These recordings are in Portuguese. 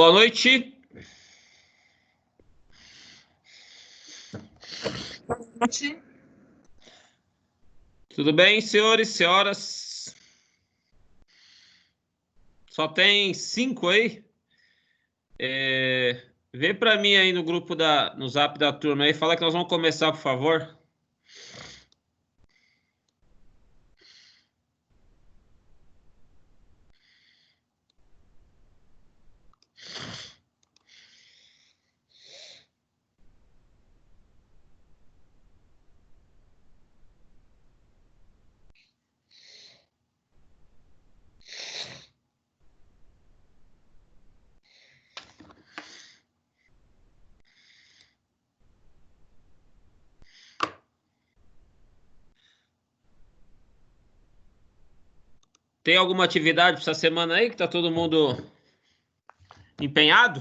Boa noite. Boa noite. Tudo bem, senhores, senhoras? Só tem 5 aí? Vê para mim aí no grupo no Zap da turma aí, fala que nós vamos começar, por favor. Tem alguma atividade para essa semana aí que tá todo mundo empenhado?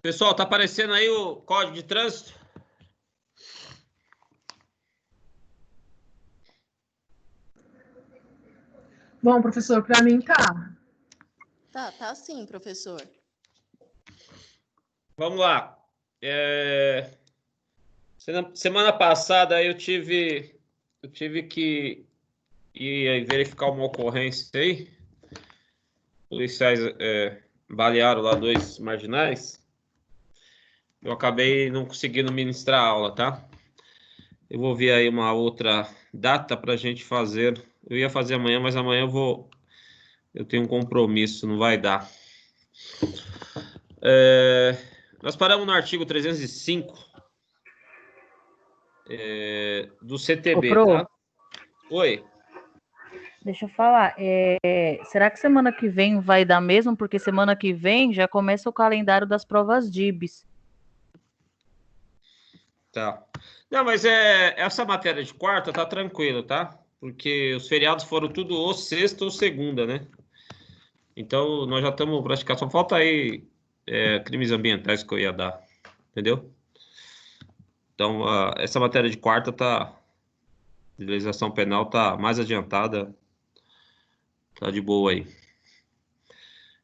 Pessoal, tá aparecendo aí o código de trânsito? Bom, professor, para mim tá. Tá sim, professor. Vamos lá. Semana passada eu tive que ir verificar uma ocorrência aí. Policiais balearam lá 2 marginais. Eu acabei não conseguindo ministrar a aula, tá? Eu vou ver aí uma outra data para a gente fazer. Eu ia fazer amanhã, mas amanhã eu tenho um compromisso, não vai dar. Nós paramos no artigo 305 do CTB, Ô, Pro, tá? Oi. deixa eu falar. Será que semana que vem vai dar mesmo? Porque semana que vem já começa o calendário das provas DIBs. Tá. Não, mas essa matéria de quarta tá tranquilo, tá? Porque os feriados foram tudo ou sexta ou segunda, né? Então nós já estamos praticando. Só falta aí crimes ambientais que eu ia dar, entendeu? Então essa matéria de quarta tá. De legislação penal tá mais adiantada. Tá de boa aí.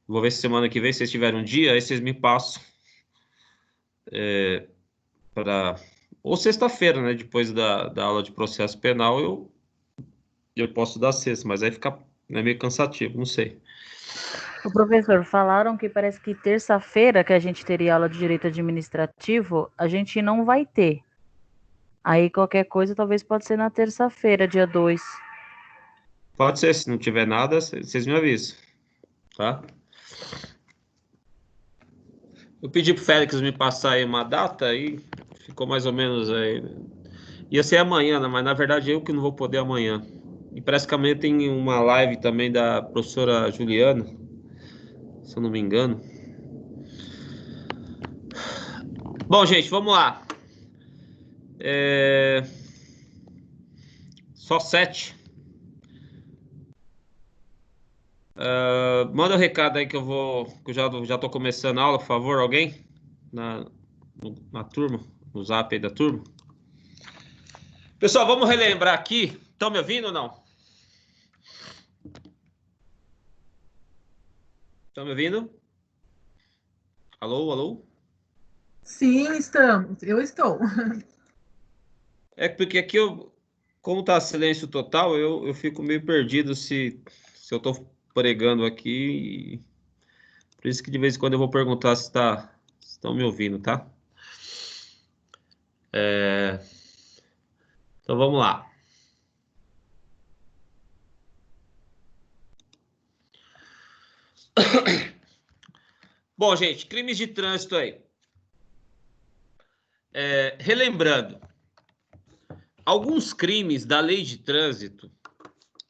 Vou ver se semana que vem, se vocês tiverem um dia, aí vocês me passam para ou sexta-feira, né? Depois da aula de processo penal, eu posso dar sexta, mas aí fica meio cansativo, não sei. O professor, falaram que parece que terça-feira, que a gente teria aula de direito administrativo, a gente não vai ter. Aí qualquer coisa talvez pode ser na terça-feira, dia 2. Pode ser, se não tiver nada, vocês me avisam, tá? Eu pedi pro Félix me passar aí uma data e ficou mais ou menos aí. Ia ser amanhã, né? Mas na verdade eu que não vou poder amanhã. E parece que amanhã tem uma live também da professora Juliana, se eu não me engano. Bom, gente, vamos lá. Só 7. Manda um recado aí que que eu já tô começando a aula, por favor, alguém? Na turma, no zap aí da turma. Pessoal, vamos relembrar aqui. Estão me ouvindo ou não? Estão me ouvindo? Alô, alô? Sim, estamos. Eu estou. É porque aqui como tá silêncio total, eu fico meio perdido se eu tô pregando aqui. Por isso que de vez em quando eu vou perguntar se estão me ouvindo, tá? Então vamos lá. Bom, gente, crimes de trânsito aí. relembrando, alguns crimes da lei de trânsito,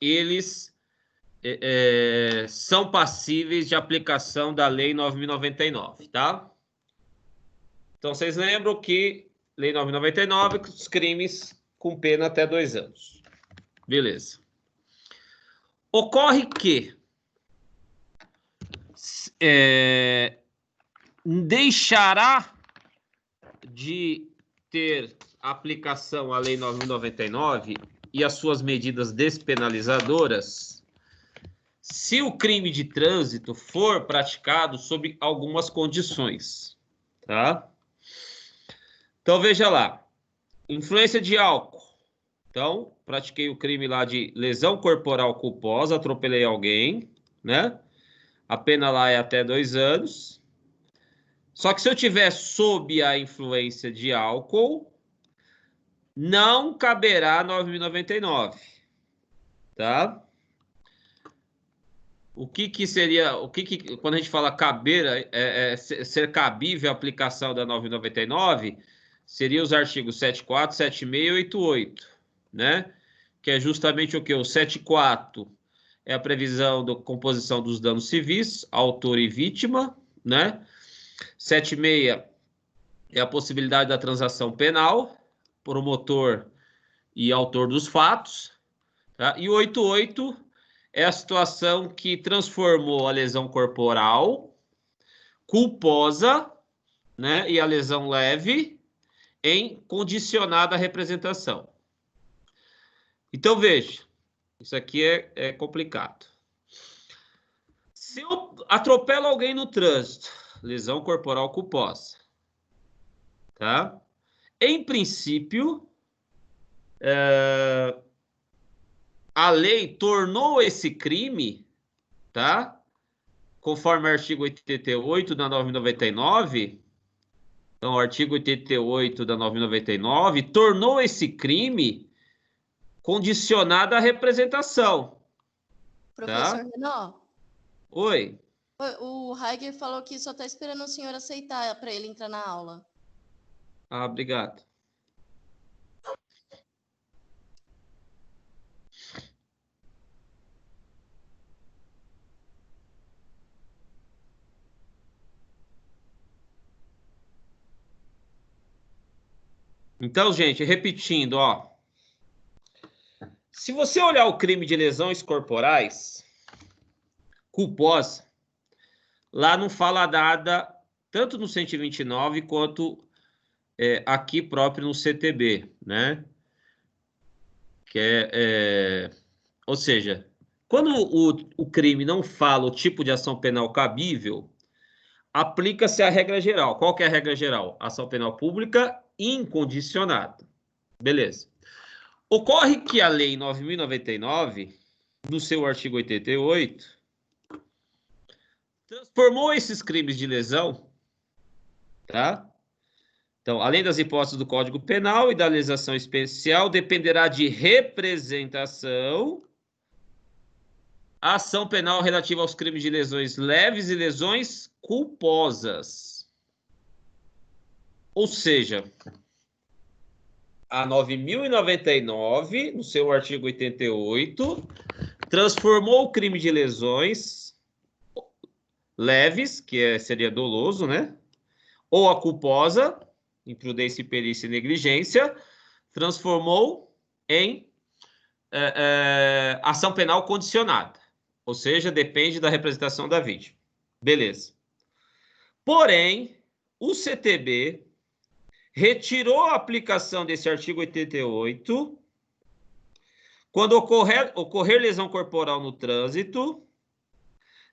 eles são passíveis de aplicação da lei 9.099, tá? Então, vocês lembram que lei 9.099, os crimes com pena até 2 anos. Beleza. Ocorre que deixará de ter aplicação à lei 9.099 e as suas medidas despenalizadoras se o crime de trânsito for praticado sob algumas condições, tá? Então, veja lá. Influência de álcool. Então, pratiquei o crime lá de lesão corporal culposa, atropelei alguém, né? A pena lá é até 2 anos. Só que se eu tiver sob a influência de álcool, não caberá 9.099, tá? O que seria, quando a gente fala caber, ser cabível a aplicação da 9.099, seria os artigos 74, 76 e 88, né? Que é justamente o que? O 74 é a previsão da composição dos danos civis, autor e vítima, né? 76 é a possibilidade da transação penal, promotor e autor dos fatos, tá? E o 88 é a situação que transformou a lesão corporal culposa, né, e a lesão leve em condicionada representação. Então, veja, isso aqui é complicado. Se eu atropelo alguém no trânsito, lesão corporal culposa, tá? Em princípio, a lei tornou esse crime, tá? Conforme o artigo 88 da 9.099, então o artigo 88 da 9.099 tornou esse crime condicionado à representação. Professor Tá? Renan, Oi. o Heiger falou que só está esperando o senhor aceitar para ele entrar na aula. Ah, obrigado. Então, gente, repetindo, ó. Se você olhar o crime de lesões corporais culposa, lá não fala nada, tanto no 129 quanto aqui próprio no CTB, né? Ou seja, quando o crime não fala o tipo de ação penal cabível, aplica-se a regra geral. Qual que é a regra geral? Ação penal pública incondicionada. Beleza. Ocorre que a Lei 9.099, no seu artigo 88, transformou esses crimes de lesão, tá? Então, além das hipóteses do Código Penal e da legislação especial, dependerá de representação, a ação penal relativa aos crimes de lesões leves e lesões culposas. Ou seja, a 9.099, no seu artigo 88, transformou o crime de lesões leves, que seria doloso, né? Ou a culposa, imprudência, imperícia e negligência, transformou em ação penal condicionada. Ou seja, depende da representação da vítima. Beleza. Porém, o CTB retirou a aplicação desse artigo 88 quando ocorrer lesão corporal no trânsito,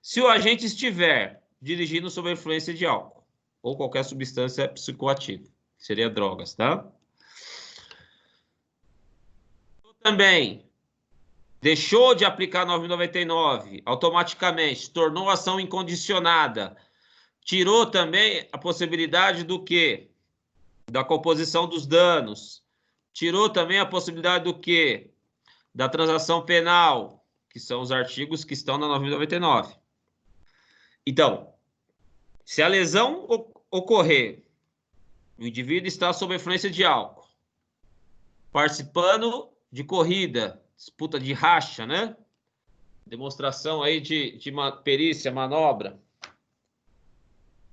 se o agente estiver dirigindo sob a influência de álcool ou qualquer substância psicoativa, que seria drogas, tá? Também deixou de aplicar 9.099, automaticamente tornou a ação incondicionada, tirou também a possibilidade do quê? Da composição dos danos, tirou também a possibilidade do quê? Da transação penal, que são os artigos que estão na 9.099. Então, se a lesão ocorrer O indivíduo está sob influência de álcool, participando de corrida, disputa de racha, né? Demonstração aí de perícia, manobra.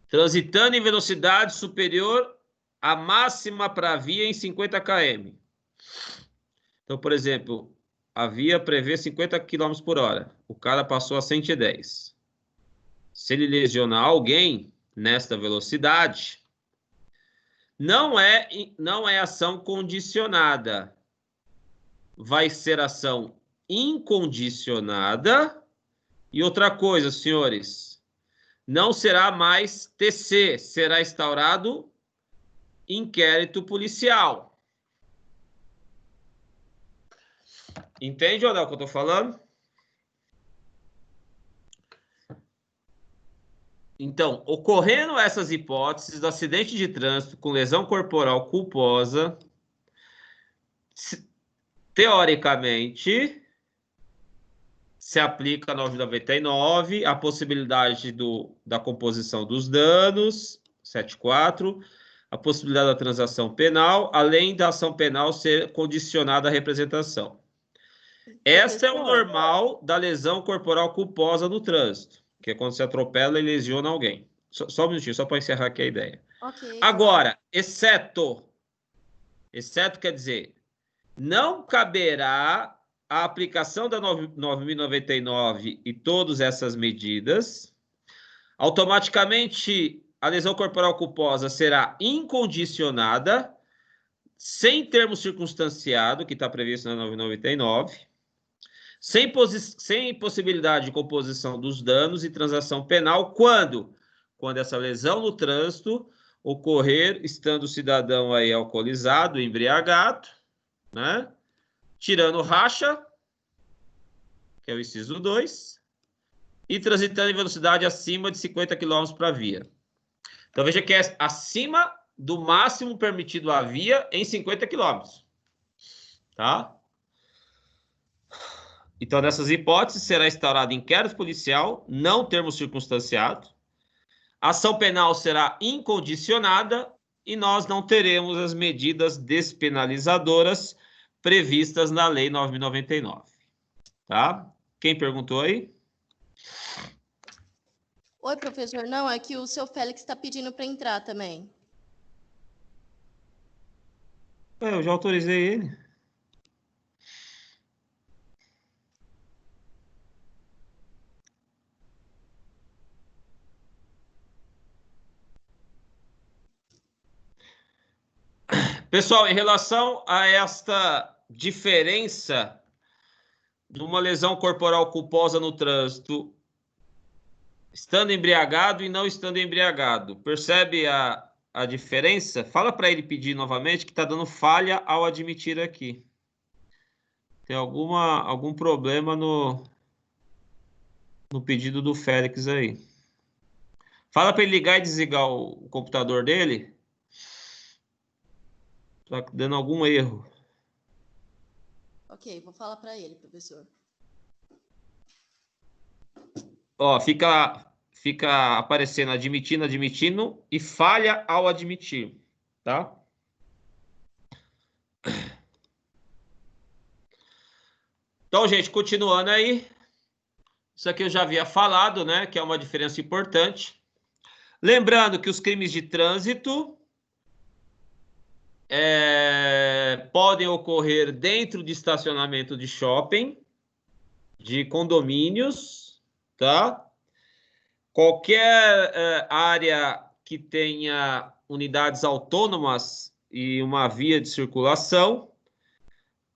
Transitando em velocidade superior à máxima para a via em 50 km. Então, por exemplo, a via prevê 50 km por hora. O cara passou a 110. Se ele lesionar alguém nesta velocidade, não é ação condicionada. Vai ser ação incondicionada. E outra coisa, senhores, não será mais TC, será instaurado inquérito policial. Entende ou não o que eu estou falando? Então, ocorrendo essas hipóteses do acidente de trânsito com lesão corporal culposa, teoricamente, se aplica a 999, a possibilidade da composição dos danos, 74, a possibilidade da transação penal, além da ação penal ser condicionada à representação. Esta é o normal da lesão corporal culposa no trânsito, que é quando você atropela e lesiona alguém. Só um minutinho, só para encerrar aqui a ideia. Ok. Agora, exceto quer dizer, não caberá a aplicação da 9.099 e todas essas medidas. Automaticamente, a lesão corporal culposa será incondicionada, sem termo circunstanciado, que está previsto na 999, sem possibilidade de composição dos danos e transação penal, quando essa lesão no trânsito ocorrer estando o cidadão aí alcoolizado, embriagado, né? Tirando racha, que é o inciso 2, e transitando em velocidade acima de 50 km para a via. Então, veja que é acima do máximo permitido à via em 50 km. Tá? Então, nessas hipóteses, será instaurado inquérito policial, não termo circunstanciado. A ação penal será incondicionada e nós não teremos as medidas despenalizadoras previstas na Lei 9.099. Tá? Quem perguntou aí? Oi, professor. Não, é que o seu Félix está pedindo para entrar também. Eu já autorizei ele. Pessoal, em relação a esta diferença de uma lesão corporal culposa no trânsito, estando embriagado e não estando embriagado, percebe a diferença? Fala para ele pedir novamente que está dando falha ao admitir aqui. Tem algum problema no pedido do Félix aí. Fala para ele ligar e desligar o computador dele. Tá dando algum erro. Ok, vou falar para ele, professor. Ó, fica aparecendo admitindo e falha ao admitir, tá? Então, gente, continuando aí. Isso aqui eu já havia falado, né? Que é uma diferença importante. Lembrando que os crimes de trânsito podem ocorrer dentro de estacionamento de shopping, de condomínios, tá? Qualquer área que tenha unidades autônomas e uma via de circulação,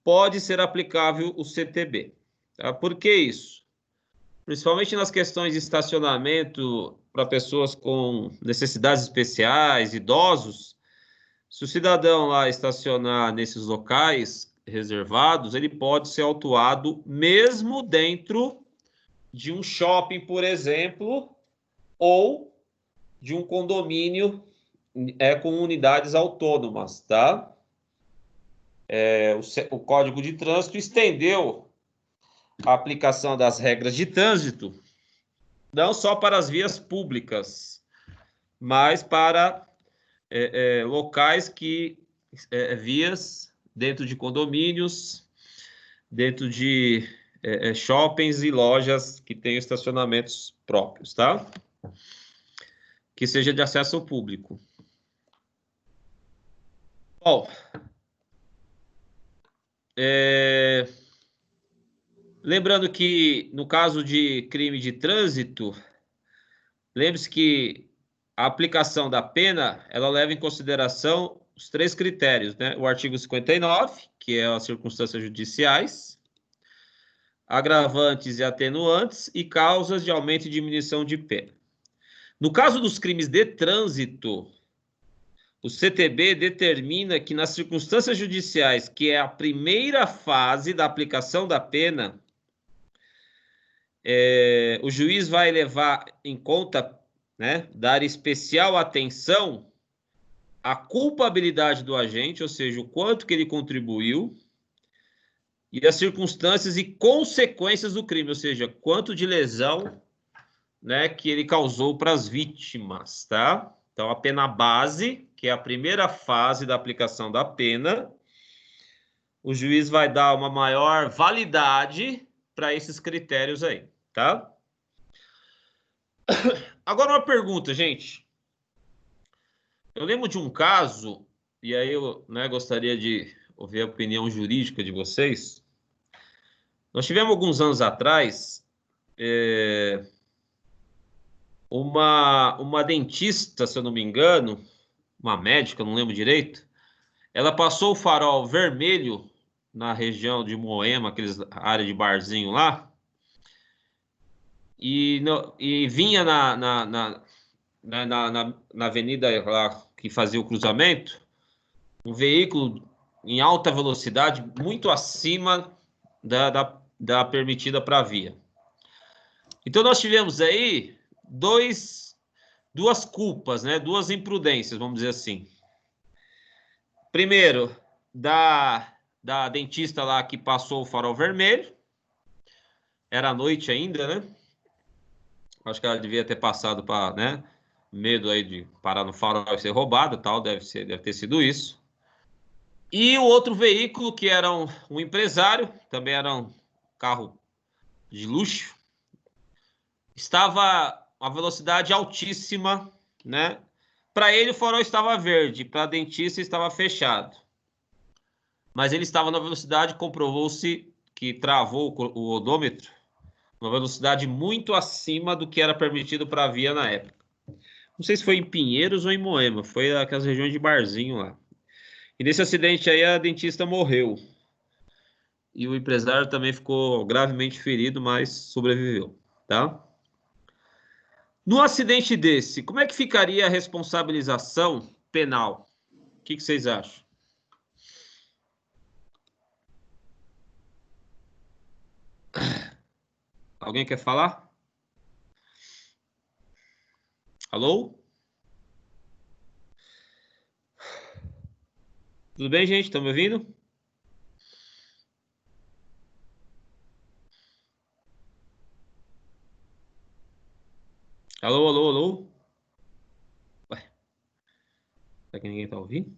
pode ser aplicável o CTB. Tá? Por que isso? Principalmente nas questões de estacionamento para pessoas com necessidades especiais, idosos, se o cidadão lá estacionar nesses locais reservados, ele pode ser autuado mesmo dentro de um shopping, por exemplo, ou de um condomínio com unidades autônomas, tá? O Código de Trânsito estendeu a aplicação das regras de trânsito não só para as vias públicas, mas para locais vias dentro de condomínios, dentro de shoppings e lojas que têm estacionamentos próprios, tá? Que seja de acesso ao público. Bom, lembrando que no caso de crime de trânsito, lembre-se que a aplicação da pena, ela leva em consideração os 3 critérios, né? O artigo 59, que é as circunstâncias judiciais, agravantes e atenuantes e causas de aumento e diminuição de pena. No caso dos crimes de trânsito, o CTB determina que nas circunstâncias judiciais, que é a primeira fase da aplicação da pena, o juiz vai levar em conta, né, dar especial atenção à culpabilidade do agente, ou seja, o quanto que ele contribuiu, e as circunstâncias e consequências do crime, ou seja, quanto de lesão, né, que ele causou para as vítimas, tá? Então, a pena base, que é a primeira fase da aplicação da pena, o juiz vai dar uma maior validade para esses critérios aí, tá? Agora uma pergunta, gente. Eu lembro de um caso, e aí eu, né, gostaria de ouvir a opinião jurídica de vocês. Nós tivemos alguns anos atrás uma dentista, se eu não me engano, uma médica, não lembro direito, ela passou o farol vermelho na região de Moema, aqueles área de barzinho lá, e vinha na avenida lá que fazia o cruzamento, um veículo em alta velocidade, muito acima da permitida para a via. Então, nós tivemos aí duas culpas, né? Duas imprudências, vamos dizer assim. Primeiro, da dentista lá que passou o farol vermelho. Era noite ainda, né? Acho que ela devia ter passado para, né? Medo aí de parar no farol e ser roubado, tal. Deve ter sido isso. E o outro veículo, que era um empresário, também era um carro de luxo, estava a velocidade altíssima, né? Para ele o farol estava verde, para a dentista estava fechado. Mas ele estava na velocidade, comprovou-se que travou o odômetro, uma velocidade muito acima do que era permitido para a via na época. Não sei se foi em Pinheiros ou em Moema, foi aquelas regiões de barzinho lá. E nesse acidente aí a dentista morreu. E o empresário também ficou gravemente ferido, mas sobreviveu, tá? No acidente desse, como é que ficaria a responsabilização penal? O que vocês acham? Alguém quer falar? Alô? Tudo bem, gente? Estão me ouvindo? Alô, alô, alô? Ué, será que ninguém está ouvindo?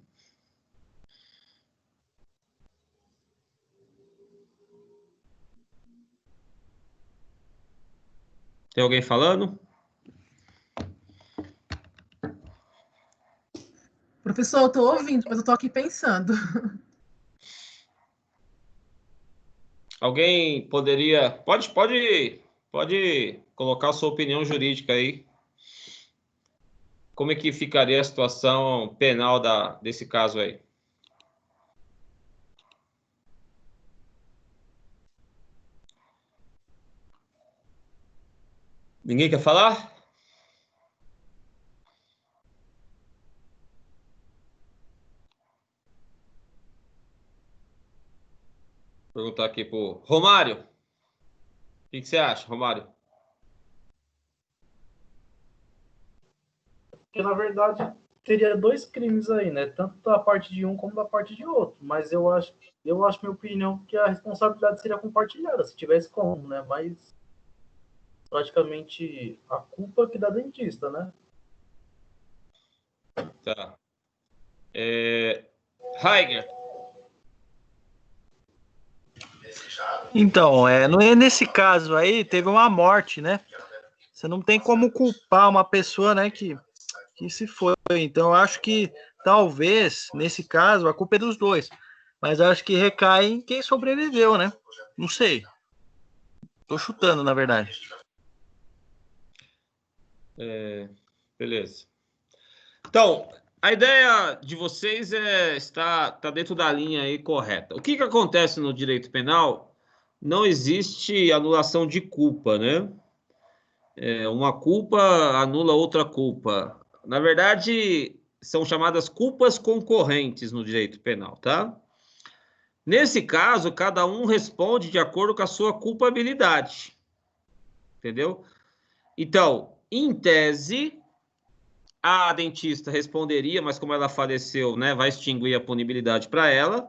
Tem alguém falando? Professor, eu estou ouvindo, mas eu estou aqui pensando. Alguém poderia... Pode colocar a sua opinião jurídica aí. Como é que ficaria a situação penal desse caso aí? Ninguém quer falar? Vou perguntar aqui pro Romário. O que você acha, Romário? Porque, na verdade, teria 2 crimes aí, né? Tanto da parte de um como da parte de outro. Mas eu acho, minha opinião, que a responsabilidade seria compartilhada, se tivesse como, né? Mas praticamente a culpa que dá dentista, né? Tá. Heiger. Então, nesse caso aí, teve uma morte, né? Você não tem como culpar uma pessoa, né, que se foi. Então, eu acho que, talvez, nesse caso, a culpa é dos dois. Mas eu acho que recai em quem sobreviveu, né? Não sei. Tô chutando, na verdade. Beleza. Então, a ideia de vocês está dentro da linha aí correta. O que acontece no direito penal? Não existe anulação de culpa, né? Uma culpa anula outra culpa. Na verdade, são chamadas culpas concorrentes no direito penal, tá? Nesse caso, cada um responde de acordo com a sua culpabilidade. Entendeu? Então, em tese, a dentista responderia, mas como ela faleceu, né, vai extinguir a punibilidade para ela,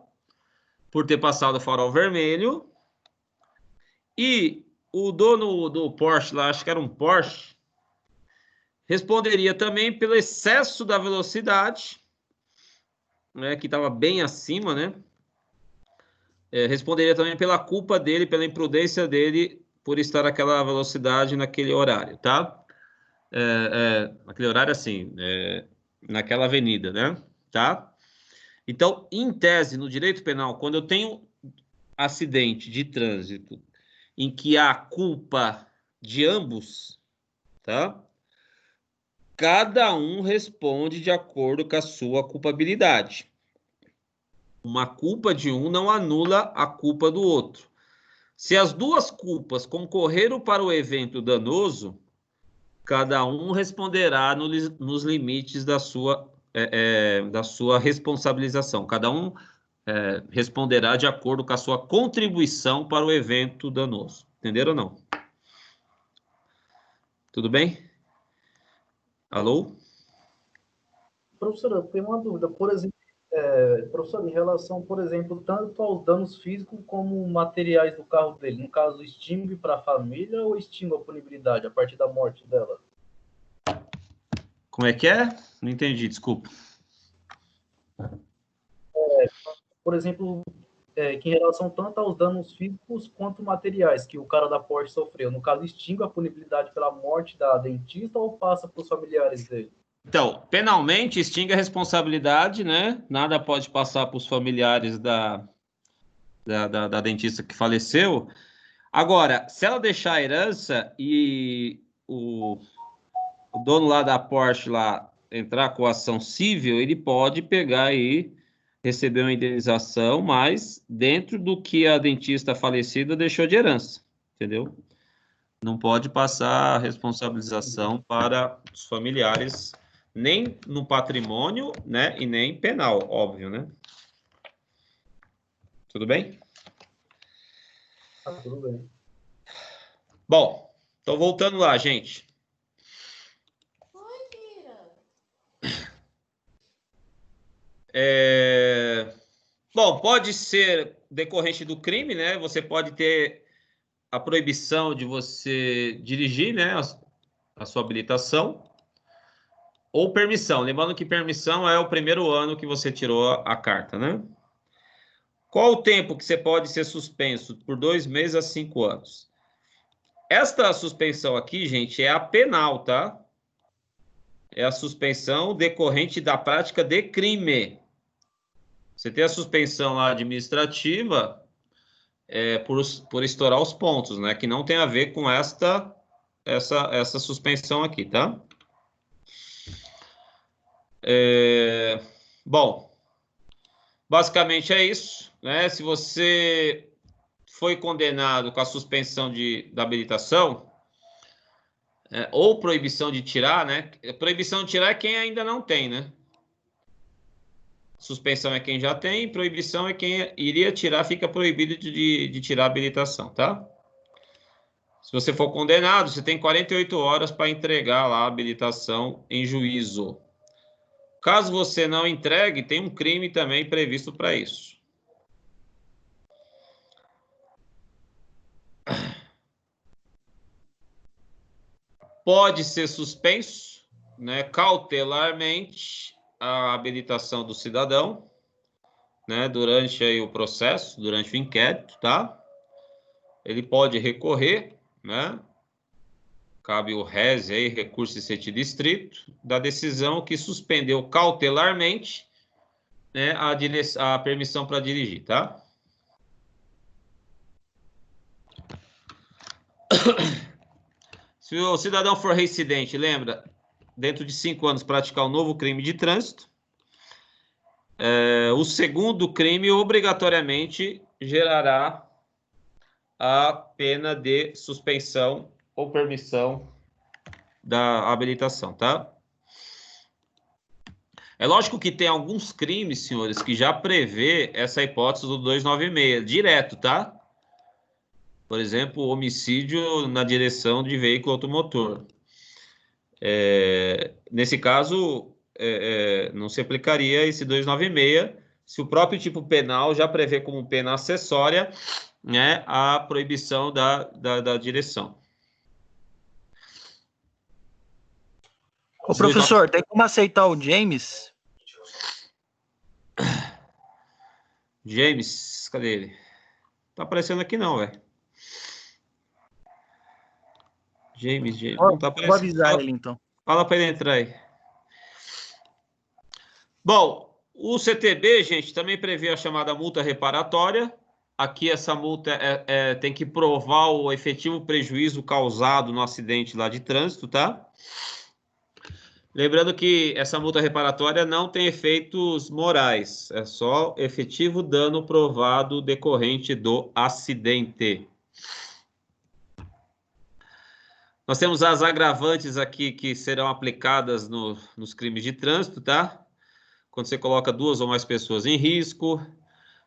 por ter passado o farol vermelho. E o dono do Porsche lá, acho que era um Porsche, responderia também pelo excesso da velocidade, né, que estava bem acima, né? Responderia também pela culpa dele, pela imprudência dele, por estar naquela velocidade naquele horário, tá? Naquele horário assim, naquela avenida, né? Tá? Então, em tese, no direito penal, quando eu tenho acidente de trânsito em que há culpa de ambos, tá? Cada um responde de acordo com a sua culpabilidade. Uma culpa de um não anula a culpa do outro. Se as duas culpas concorreram para o evento danoso, cada um responderá nos limites da sua responsabilização. Cada um responderá de acordo com a sua contribuição para o evento danoso. Entenderam ou não? Tudo bem? Alô? Professor, eu tenho uma dúvida. Por exemplo, professor, em relação, por exemplo, tanto aos danos físicos como materiais do carro dele, no caso, extingue para a família ou extingue a punibilidade a partir da morte dela? Como é que é? Não entendi, desculpa. Por exemplo, que em relação tanto aos danos físicos quanto materiais que o cara da Porsche sofreu, no caso, extingue a punibilidade pela morte da dentista ou passa para os familiares dele? Então, penalmente, extingue a responsabilidade, né? Nada pode passar para os familiares da dentista que faleceu. Agora, se ela deixar a herança e o dono lá da Porsche lá entrar com ação civil, ele pode pegar e receber uma indenização, mas dentro do que a dentista falecida deixou de herança, entendeu? Não pode passar a responsabilização para os familiares, nem no patrimônio, né, e nem penal, óbvio, né? Tudo bem? Tudo bem. Bom, então voltando lá, gente. Bom, pode ser decorrente do crime, né? Você pode ter a proibição de você dirigir, né? A sua habilitação. Ou permissão. Lembrando que permissão é o primeiro ano que você tirou a carta, né? Qual o tempo que você pode ser suspenso? Por 2 meses a 5 anos. Esta suspensão aqui, gente, é a penal, tá? É a suspensão decorrente da prática de crime. Você tem a suspensão lá administrativa por estourar os pontos, né? Que não tem a ver com essa suspensão aqui, tá? Bom, basicamente é isso, né? Se você foi condenado com a suspensão da habilitação, ou proibição de tirar, né? Proibição de tirar é quem ainda não tem, né? Suspensão é quem já tem, proibição é quem iria tirar, fica proibido de tirar a habilitação, tá? Se você for condenado, você tem 48 horas para entregar lá a habilitação em juízo. Caso você não entregue, tem um crime também previsto para isso. Pode ser suspenso, né, cautelarmente a habilitação do cidadão, né, durante aí o processo, durante o inquérito, tá? Ele pode recorrer, né? Cabe o RES aí, recurso incentivo estrito, da decisão que suspendeu cautelarmente, né, a permissão para dirigir, tá? Se o cidadão for reincidente, lembra, dentro de 5 anos praticar um novo crime de trânsito, o segundo crime obrigatoriamente gerará a pena de suspensão ou permissão da habilitação, tá? É lógico que tem alguns crimes, senhores, que já prevê essa hipótese do 296, direto, tá? Por exemplo, homicídio na direção de veículo automotor. Nesse caso, não se aplicaria esse 296, se o próprio tipo penal já prevê como pena acessória, né, a proibição da direção. Ô, professor, tem como aceitar o James? James, cadê ele? Tá aparecendo aqui não, velho. James, não tá aparecendo. Vou avisar ele, então. Fala para ele entrar aí. Bom, o CTB, gente, também prevê a chamada multa reparatória. Aqui essa multa tem que provar o efetivo prejuízo causado no acidente lá de trânsito, tá? Lembrando que essa multa reparatória não tem efeitos morais, é só efetivo dano provado decorrente do acidente. Nós temos as agravantes aqui que serão aplicadas nos crimes de trânsito, tá? Quando você coloca 2 ou mais pessoas em risco,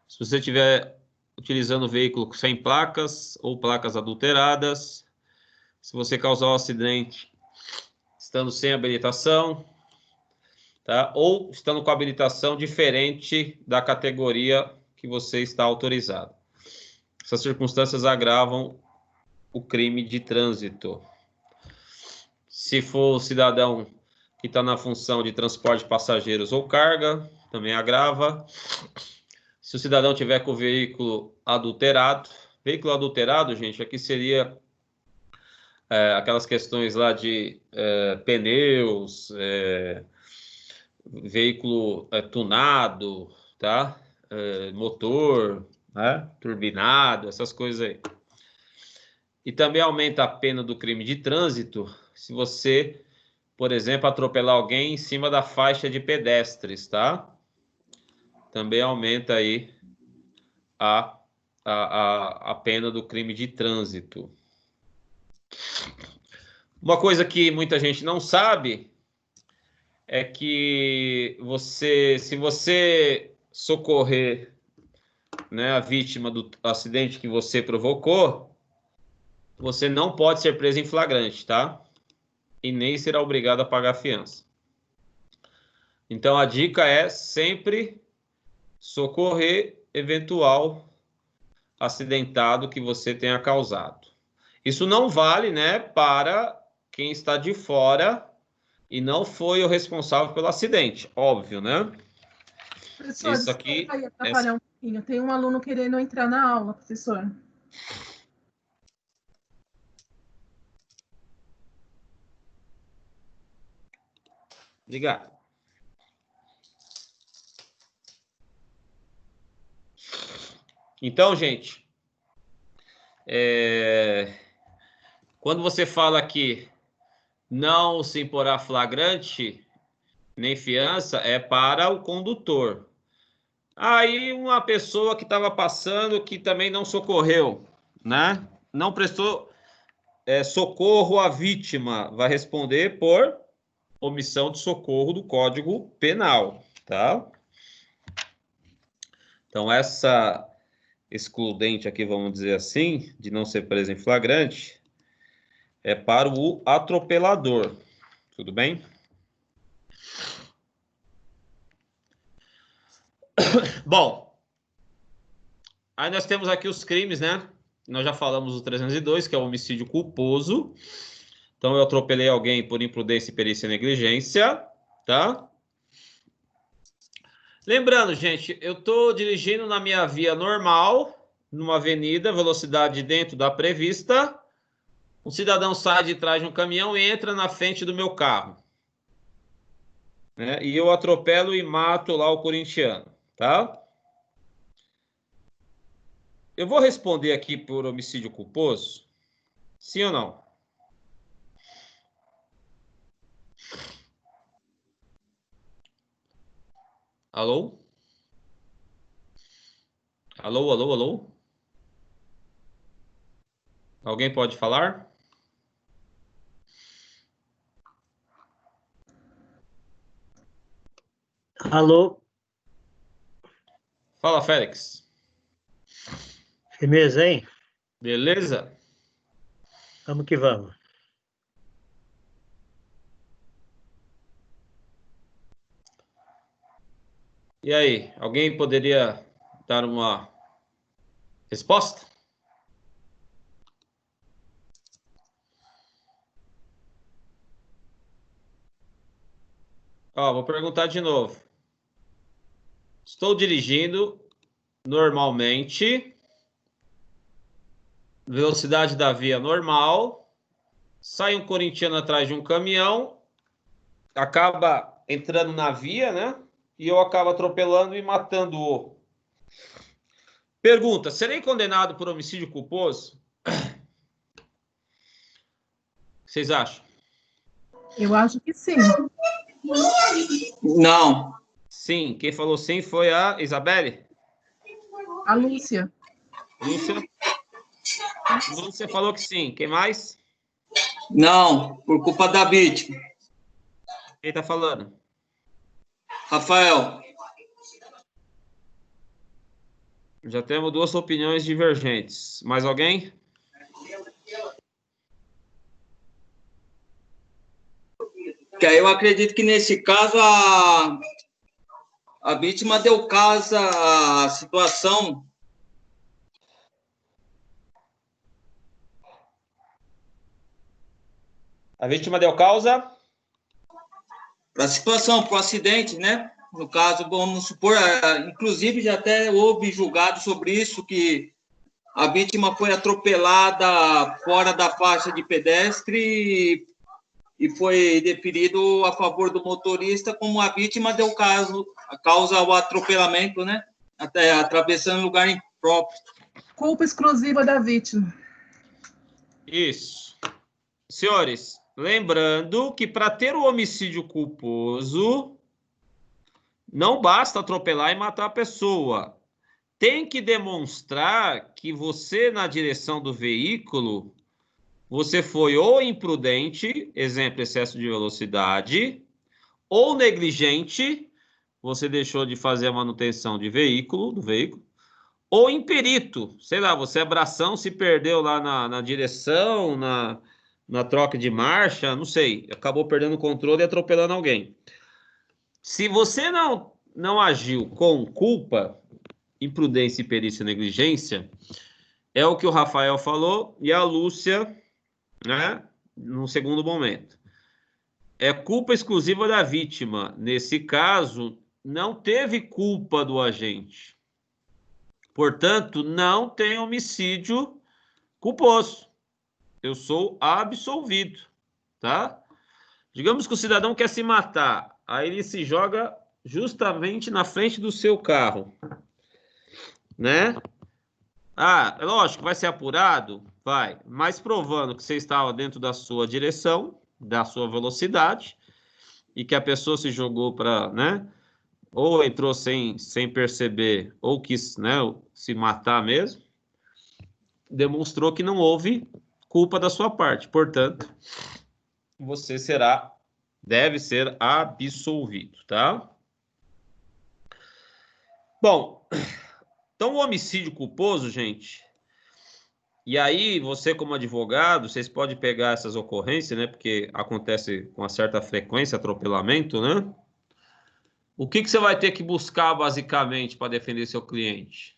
se você estiver utilizando o veículo sem placas ou placas adulteradas, se você causar um acidente estando sem habilitação, tá? Ou estando com habilitação diferente da categoria que você está autorizado. Essas circunstâncias agravam o crime de trânsito. Se for o cidadão que está na função de transporte de passageiros ou carga, também agrava. Se o cidadão tiver com o veículo adulterado, gente, aqui seria aquelas questões lá de pneus, veículo tunado, tá? Motor, né? Turbinado, essas coisas aí. E também aumenta a pena do crime de trânsito se você, por exemplo, atropelar alguém em cima da faixa de pedestres, tá? Também aumenta aí a pena do crime de trânsito. Uma coisa que muita gente não sabe é que se você socorrer, né, a vítima do acidente que você provocou, você não pode ser preso em flagrante, tá? E nem será obrigado a pagar fiança. Então, a dica é sempre socorrer eventual acidentado que você tenha causado. Isso não vale, né, para quem está de fora e não foi o responsável pelo acidente, óbvio, né? Professor, Isso aqui vai atrapalhar um pouquinho. Tem um aluno querendo entrar na aula, professor. Obrigado. Então, gente, quando você fala aqui não se imporá flagrante nem fiança, é para o condutor. Aí uma pessoa que estava passando que também não socorreu, né? Não prestou socorro à vítima, vai responder por omissão de socorro do Código Penal, tá? Então, essa excludente aqui, vamos dizer assim, de não ser preso em flagrante, é para o atropelador, tudo bem? Bom, aí nós temos aqui os crimes, né? Nós já falamos do 302, que é o homicídio culposo. Então, eu atropelei alguém por imprudência, perícia e negligência, tá? Lembrando, gente, eu estou dirigindo na minha via normal, numa avenida, velocidade dentro da prevista. Um cidadão sai de trás de um caminhão e entra na frente do meu carro. Né? E eu atropelo e mato lá o corintiano, tá? Eu vou responder aqui por homicídio culposo? Sim ou não? Alô? Alô, alô, alô? Alguém pode falar? Alô, Fala, Félix. firmeza, hein? Beleza? Vamos que vamos. E aí, alguém poderia dar uma resposta? Ó, vou perguntar de novo. Estou dirigindo normalmente, velocidade da via normal, sai um corintiano atrás de um caminhão, acaba entrando na via, né? E eu acabo atropelando e matando-o. Pergunta: serei condenado por homicídio culposo? O que vocês acham? Eu acho que sim. Não. Sim. Quem falou sim foi a Isabelle? A Lúcia. Lúcia? Lúcia falou que sim. Quem mais? Não, por culpa da vítima. Quem tá falando? Rafael. Já temos duas opiniões divergentes. Mais alguém? Que aí eu acredito que nesse caso a vítima deu causa à situação. A vítima deu causa? Para a situação, para o acidente, né? No caso, vamos supor, inclusive já até houve julgado sobre isso, que a vítima foi atropelada fora da faixa de pedestre e foi deferido a favor do motorista como a vítima deu causa ao atropelamento, né? Até atravessando lugar impróprio. Culpa exclusiva da vítima. Isso. Senhores, lembrando que para ter o homicídio culposo, não basta atropelar e matar a pessoa. Tem que demonstrar que você, na direção do veículo, você foi ou imprudente, exemplo, excesso de velocidade, ou negligente, você deixou de fazer a manutenção do veículo, ou imperito, sei lá, você é bração, se perdeu lá na direção, na troca de marcha, não sei, acabou perdendo o controle e atropelando alguém. Se você não agiu com culpa, imprudência, imperícia e negligência, é o que o Rafael falou e a Lúcia, né, no segundo momento. É culpa exclusiva da vítima. Nesse caso, não teve culpa do agente. Portanto, não tem homicídio culposo. Eu sou absolvido, tá? Digamos que o cidadão quer se matar, aí ele se joga justamente na frente do seu carro, né? Ah, é lógico, vai ser apurado? Vai, mas provando que você estava dentro da sua direção, da sua velocidade, e que a pessoa se jogou para, né? Ou entrou sem perceber, ou quis, né, se matar mesmo, demonstrou que não houve culpa da sua parte. Portanto, você deve ser absolvido, tá? Bom, então o homicídio culposo, gente, e aí você como advogado, vocês podem pegar essas ocorrências, né, porque acontece com uma certa frequência atropelamento, né? O que você vai ter que buscar basicamente para defender seu cliente?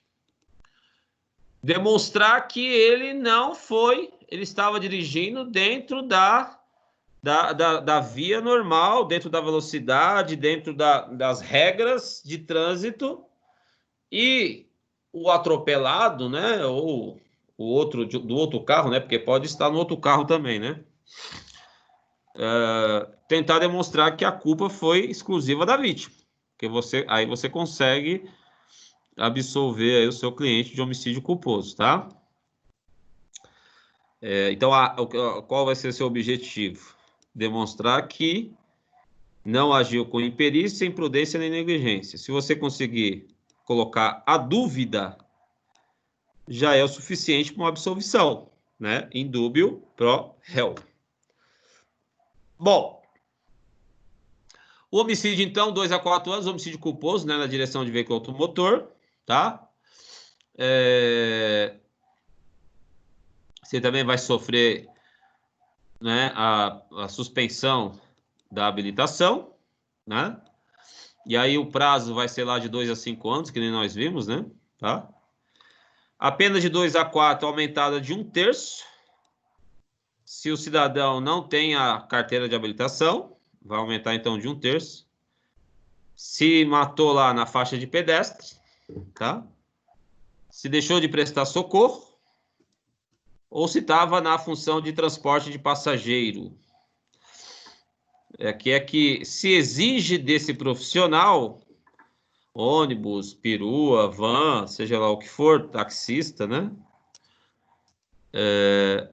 Demonstrar que ele não foi, ele estava dirigindo dentro da da via normal, dentro da velocidade, dentro das regras de trânsito, e o atropelado, né, ou o outro do outro carro, né, porque pode estar no outro carro também, né, tentar demonstrar que a culpa foi exclusiva da vítima, porque aí você consegue absolver aí o seu cliente de homicídio culposo, tá? Então, qual vai ser seu objetivo? Demonstrar que não agiu com imperícia, imprudência nem negligência. Se você conseguir colocar a dúvida, já é o suficiente para uma absolvição, né? Indúbio pro réu. Bom, o homicídio, então, 2 a 4 anos, homicídio culposo, né, na direção de veículo automotor, tá? Você também vai sofrer, né, a suspensão da habilitação, né? E aí o prazo vai ser lá de 2 a 5 anos, que nem nós vimos, né? Tá? A pena de 2 a 4 aumentada de 1/3. Se o cidadão não tem a carteira de habilitação, vai aumentar então de 1/3. Se matou lá na faixa de pedestre, tá? Se deixou de prestar socorro, ou se estava na função de transporte de passageiro. Que se exige desse profissional, ônibus, perua, van, seja lá o que for, taxista, né?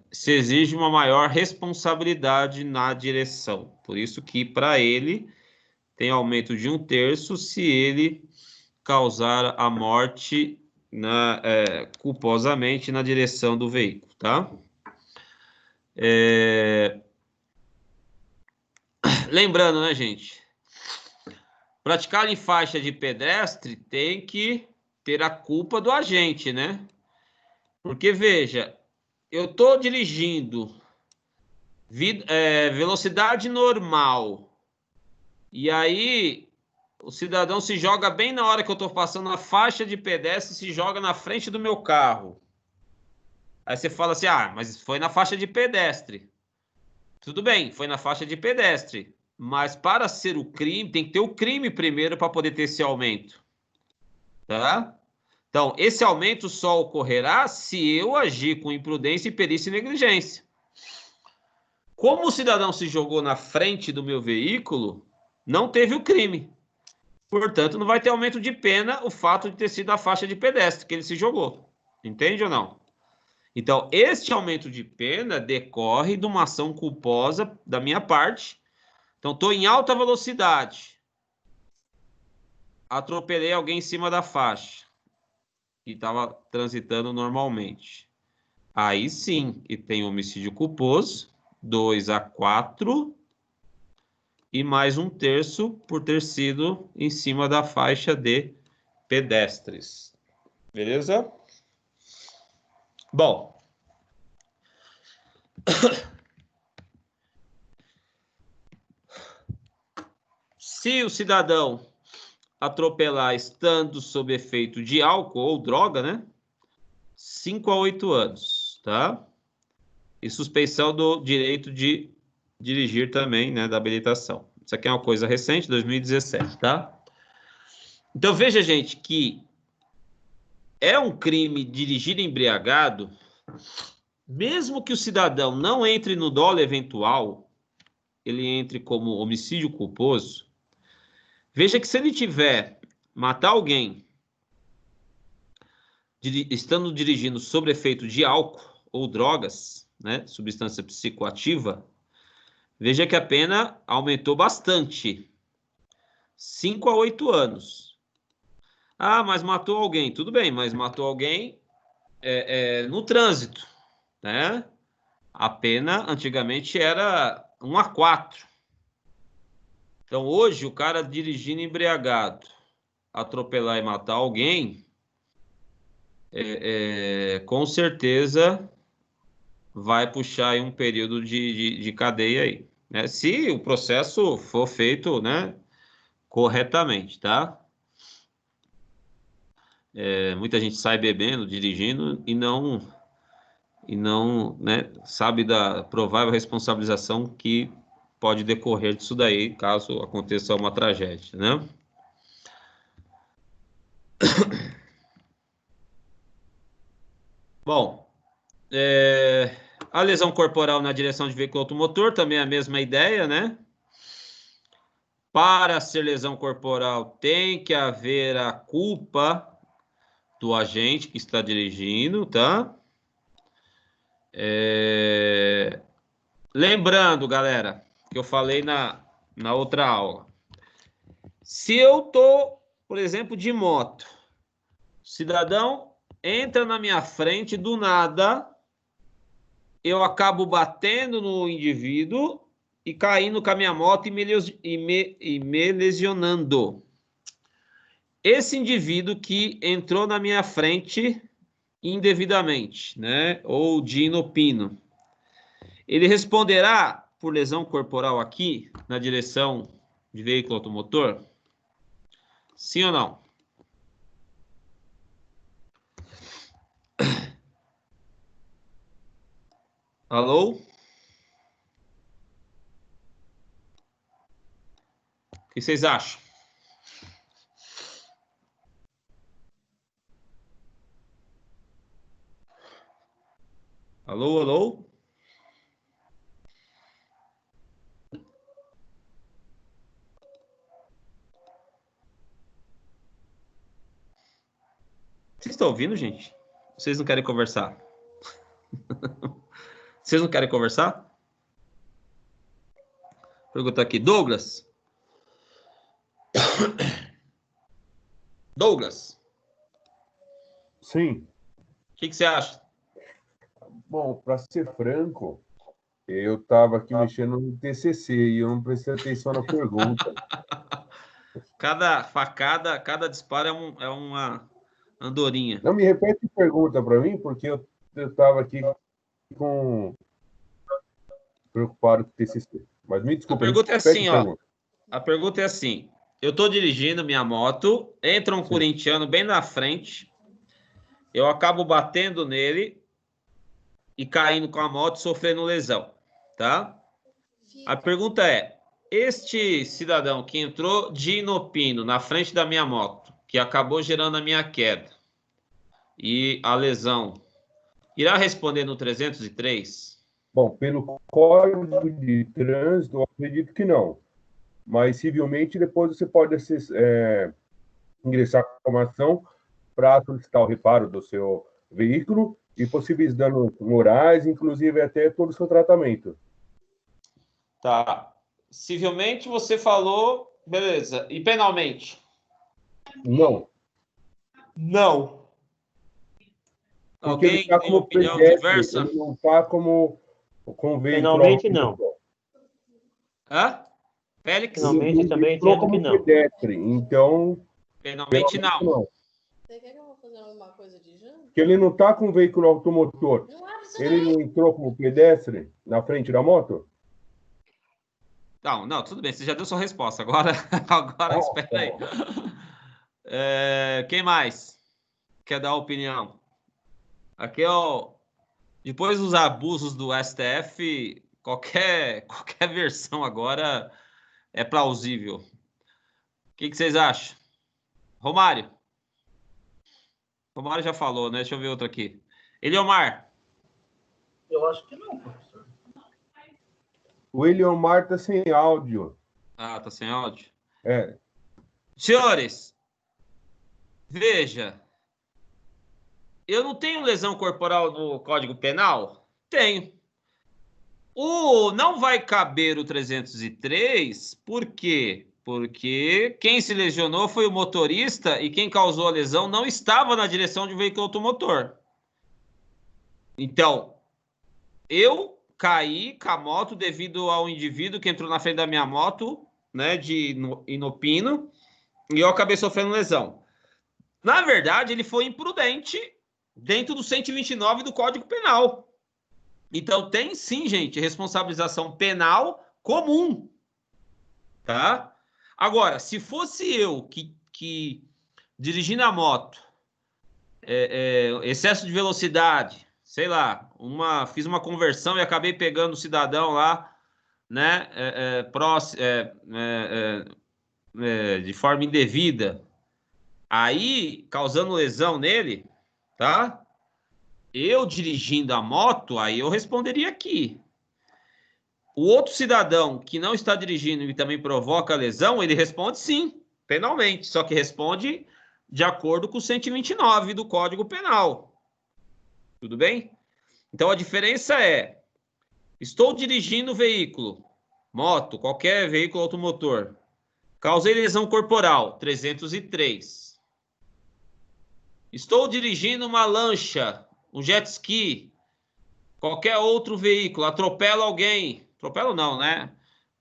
Se exige uma maior responsabilidade na direção. Por isso que, para ele, tem aumento de 1/3 se ele causar a morte culposamente na direção do veículo, tá? Lembrando, né, gente? Praticar em faixa de pedestre tem que ter a culpa do agente, né? Porque, veja, eu estou dirigindo velocidade normal, e aí o cidadão se joga bem na hora que eu estou passando a faixa de pedestre, se joga na frente do meu carro. Aí você fala assim, mas foi na faixa de pedestre. Tudo bem, foi na faixa de pedestre. Mas para ser o crime, tem que ter o crime primeiro para poder ter esse aumento. Tá? Então, esse aumento só ocorrerá se eu agir com imprudência, imperícia e negligência. Como o cidadão se jogou na frente do meu veículo, não teve o crime. Portanto, não vai ter aumento de pena o fato de ter sido a faixa de pedestre que ele se jogou. Entende ou não? Então, este aumento de pena decorre de uma ação culposa da minha parte. Então, estou em alta velocidade. Atropelei alguém em cima da faixa. Que estava transitando normalmente. Aí sim, e tem homicídio culposo, 2 a 4, e mais 1/3 por ter sido em cima da faixa de pedestres. Beleza? Bom. Se o cidadão atropelar estando sob efeito de álcool ou droga, né? 5 a 8 anos, tá? E suspensão do direito de dirigir também, né? Da habilitação. Isso aqui é uma coisa recente, 2017, tá? Então, veja, gente, que é um crime dirigir embriagado, mesmo que o cidadão não entre no dolo eventual, ele entre como homicídio culposo. Veja que se ele tiver matar alguém estando dirigindo sob efeito de álcool ou drogas, né, substância psicoativa, veja que a pena aumentou bastante. 5 a 8 anos. Mas matou alguém. Tudo bem, mas matou alguém no trânsito, né? A pena antigamente era 1 a 4. Então, hoje, o cara dirigindo embriagado, atropelar e matar alguém, com certeza vai puxar aí um período de cadeia aí, né? Se o processo for feito, né, corretamente, tá? Muita gente sai bebendo, dirigindo e não, né, sabe da provável responsabilização que pode decorrer disso daí, caso aconteça uma tragédia, né? Bom, a lesão corporal na direção de veículo automotor também é a mesma ideia, né? Para ser lesão corporal, tem que haver a culpa do agente que está dirigindo, tá? Lembrando, galera, que eu falei na outra aula. Se eu tô, por exemplo, de moto, o cidadão entra na minha frente do nada, eu acabo batendo no indivíduo e caindo com a minha moto e me lesionando. Esse indivíduo que entrou na minha frente indevidamente, né, ou de inopino, ele responderá por lesão corporal aqui, na direção de veículo automotor? Sim ou não? Alô? O que vocês acham? Alô, alô? Vocês estão ouvindo, gente? Vocês não querem conversar? Vocês não querem conversar? Pergunta aqui. Douglas? Douglas? Sim. O que você acha? Bom, para ser franco, eu estava aqui mexendo no TCC e eu não prestei atenção na pergunta. Cada facada, cada disparo é uma andorinha. Não me repete a pergunta para mim, porque eu estava aqui preocupado com o TCC. Mas me desculpa. A pergunta é assim, ó. A pergunta é assim. Eu estou dirigindo minha moto, entra um corintiano bem na frente, eu acabo batendo nele e caindo com a moto, sofrendo lesão, tá? A pergunta é, este cidadão que entrou de inopino na frente da minha moto, que acabou gerando a minha queda e a lesão, irá responder no 303? Bom, pelo Código de Trânsito, eu acredito que não. Mas, civilmente, depois você pode ingressar com uma ação para solicitar o reparo do seu veículo e possíveis danos morais, inclusive até todo o seu tratamento. Tá. Civilmente, você falou, beleza. E penalmente? Não. Não. Porque Alguém ele está tem como opinião pedestre, diversa? ele não está com veículo. Penalmente, não. Hã? Félix? Finalmente, também entendo que não. Pedestre, então... Penalmente, não. Você quer que eu vou fazer alguma coisa de janta? Porque ele não está com veículo automotor. Não abre isso Ele daí. não entrou como pedestre na frente da moto? Não, tudo bem. Você já deu sua resposta. Agora espera aí. Quem mais quer dar opinião? Aqui, ó, depois dos abusos do STF, qualquer versão agora é plausível. O que vocês acham? Romário? Romário já falou, né? Deixa eu ver outro aqui. Eliomar? Eu acho que não, professor. O Eliomar está sem áudio. Ah, tá sem áudio? É. Senhores, veja, eu não tenho lesão corporal no Código Penal? Tenho. Não vai caber o 303, por quê? Porque quem se lesionou foi o motorista e quem causou a lesão não estava na direção de veículo automotor. Então, eu caí com a moto devido ao indivíduo que entrou na frente da minha moto, né, de inopino, e eu acabei sofrendo lesão. Na verdade, ele foi imprudente dentro do 129 do Código Penal. Então, tem sim, gente, responsabilização penal comum, tá? Agora, se fosse eu que dirigindo a moto, excesso de velocidade, sei lá, fiz uma conversão e acabei pegando o cidadão lá né, de forma indevida, aí causando lesão nele, tá? Eu dirigindo a moto, aí eu responderia aqui. O outro cidadão que não está dirigindo e também provoca lesão, ele responde sim, penalmente, só que responde de acordo com o 129 do Código Penal. Tudo bem? Então a diferença é: estou dirigindo o veículo, moto, qualquer veículo automotor, causei lesão corporal, 303. Estou dirigindo uma lancha, um jet ski, qualquer outro veículo, atropelo alguém, atropelo não, né?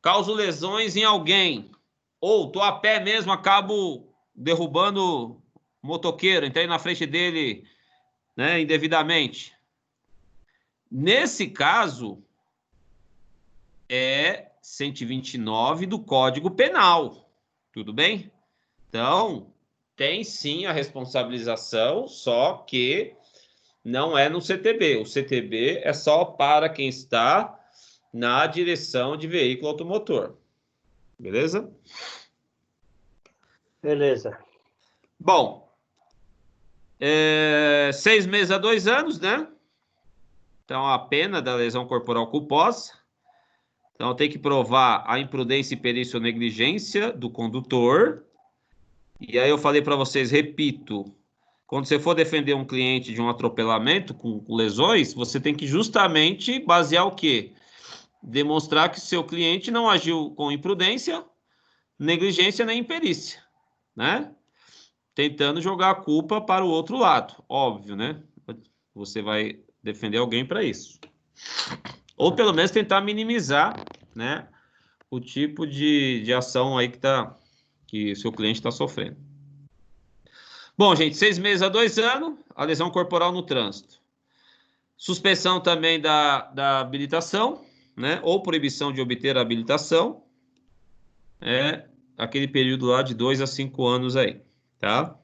Causo lesões em alguém, ou tô a pé mesmo, acabo derrubando o motoqueiro, entrei na frente dele, né, indevidamente. Nesse caso, é 129 do Código Penal, tudo bem? Então, tem sim a responsabilização, só que não é no CTB. O CTB é só para quem está na direção de veículo automotor. Beleza? Beleza. Bom, 6 meses a 2 anos, né? Então, a pena da lesão corporal culposa. Então, tem que provar a imprudência, perícia ou negligência do condutor. E aí eu falei para vocês, repito, quando você for defender um cliente de um atropelamento com lesões, você tem que justamente basear o quê? Demonstrar que seu cliente não agiu com imprudência, negligência nem imperícia, né? Tentando jogar a culpa para o outro lado, óbvio, né? Você vai defender alguém para isso. Ou pelo menos tentar minimizar, né, o tipo de ação aí que seu cliente está sofrendo. Bom, gente, 6 meses a 2 anos, a lesão corporal no trânsito. Suspensão também da habilitação, né? Ou proibição de obter a habilitação. Aquele período lá de 2 a 5 anos aí, tá?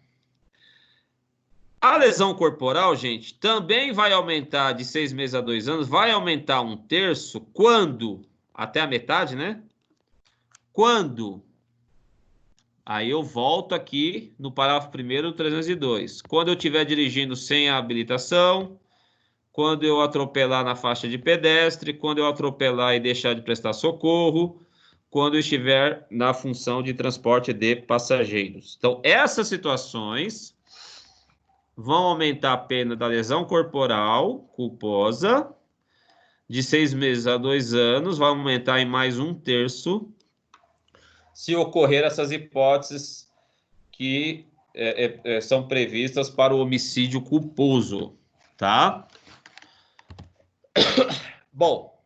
A lesão corporal, gente, também vai aumentar de 6 meses a 2 anos, vai aumentar 1/3 quando, até a metade, né? Quando, aí eu volto aqui no parágrafo 1º do 302. Quando eu estiver dirigindo sem a habilitação, quando eu atropelar na faixa de pedestre, quando eu atropelar e deixar de prestar socorro, quando eu estiver na função de transporte de passageiros. Então, essas situações vão aumentar a pena da lesão corporal culposa de 6 meses a 2 anos, vai aumentar em mais 1/3 se ocorrer essas hipóteses que são previstas para o homicídio culposo, tá? Bom,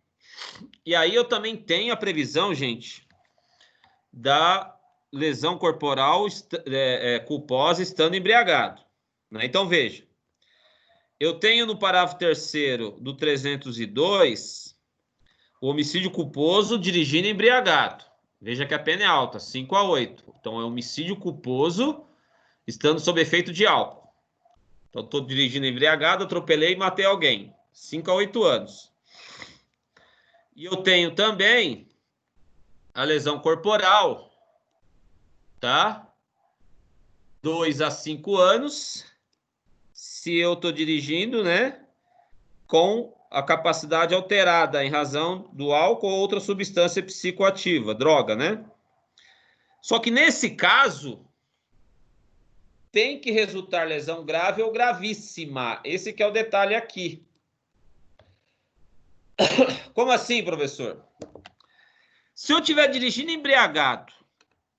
e aí eu também tenho a previsão, gente, da lesão corporal culposa estando embriagado, né? Então, veja, eu tenho no parágrafo 3º do 302 o homicídio culposo dirigindo embriagado. Veja que a pena é alta, 5 a 8. Então, é homicídio culposo estando sob efeito de álcool. Então, estou dirigindo embriagado, atropelei e matei alguém. 5 a 8 anos. E eu tenho também a lesão corporal, tá? 2 a 5 anos, se eu estou dirigindo, né, com a capacidade alterada em razão do álcool ou outra substância psicoativa, droga, né? Só que nesse caso, tem que resultar lesão grave ou gravíssima. Esse que é o detalhe aqui. Como assim, professor? Se eu estiver dirigindo embriagado,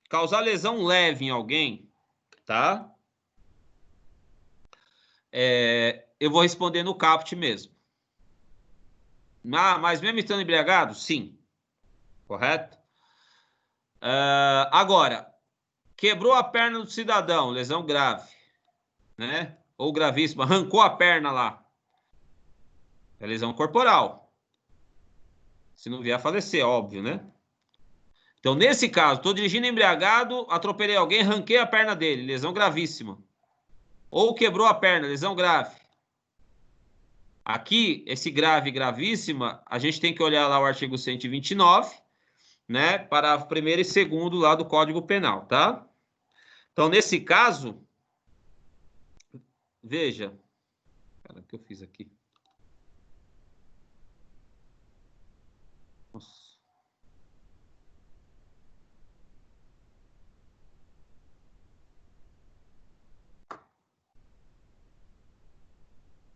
causar lesão leve em alguém, tá? Eu vou responder no caput mesmo. Mas mesmo estando embriagado? Sim. Correto? Agora, quebrou a perna do cidadão, lesão grave, né? Ou gravíssima, arrancou a perna lá. É lesão corporal. Se não vier a falecer, óbvio, né? Então, nesse caso, estou dirigindo embriagado, atropelei alguém, arranquei a perna dele, lesão gravíssima. Ou quebrou a perna, lesão grave. Aqui, esse grave e gravíssima, a gente tem que olhar lá o artigo 129, né, para o primeiro e segundo lá do Código Penal, tá? Então, nesse caso, veja, cara, o que eu fiz aqui? Nossa.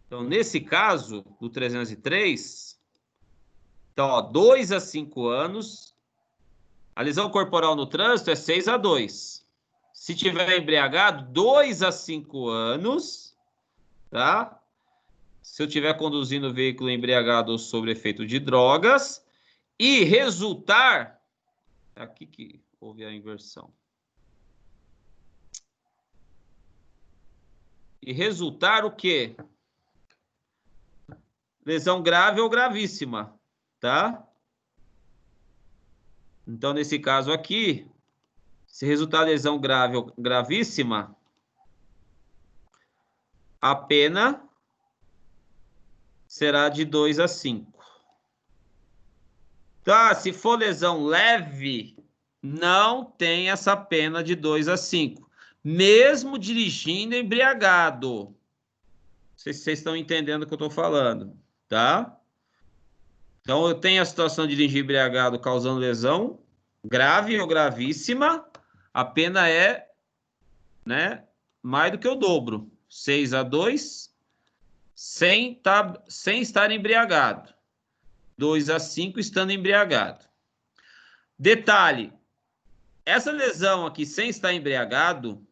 Então, nesse caso, do 303, então, ó, 2 a 5 anos, a lesão corporal no trânsito é 6 a 2. Se tiver embriagado, 2 a 5 anos, tá? Se eu estiver conduzindo o veículo embriagado ou sob efeito de drogas, e resultar... É aqui que houve a inversão. E resultar o quê? Lesão grave ou gravíssima, tá? Então, nesse caso aqui, se resultar lesão grave ou gravíssima, a pena será de 2 a 5. Tá, se for lesão leve, não tem essa pena de 2 a 5. Mesmo dirigindo embriagado. Não sei se vocês estão entendendo o que eu estou falando, tá? Então, eu tenho a situação de dirigir embriagado causando lesão grave ou gravíssima, a pena é, né, mais do que o dobro. 6 a 2, sem estar embriagado. 2 a 5, estando embriagado. Detalhe, essa lesão aqui, sem estar embriagado,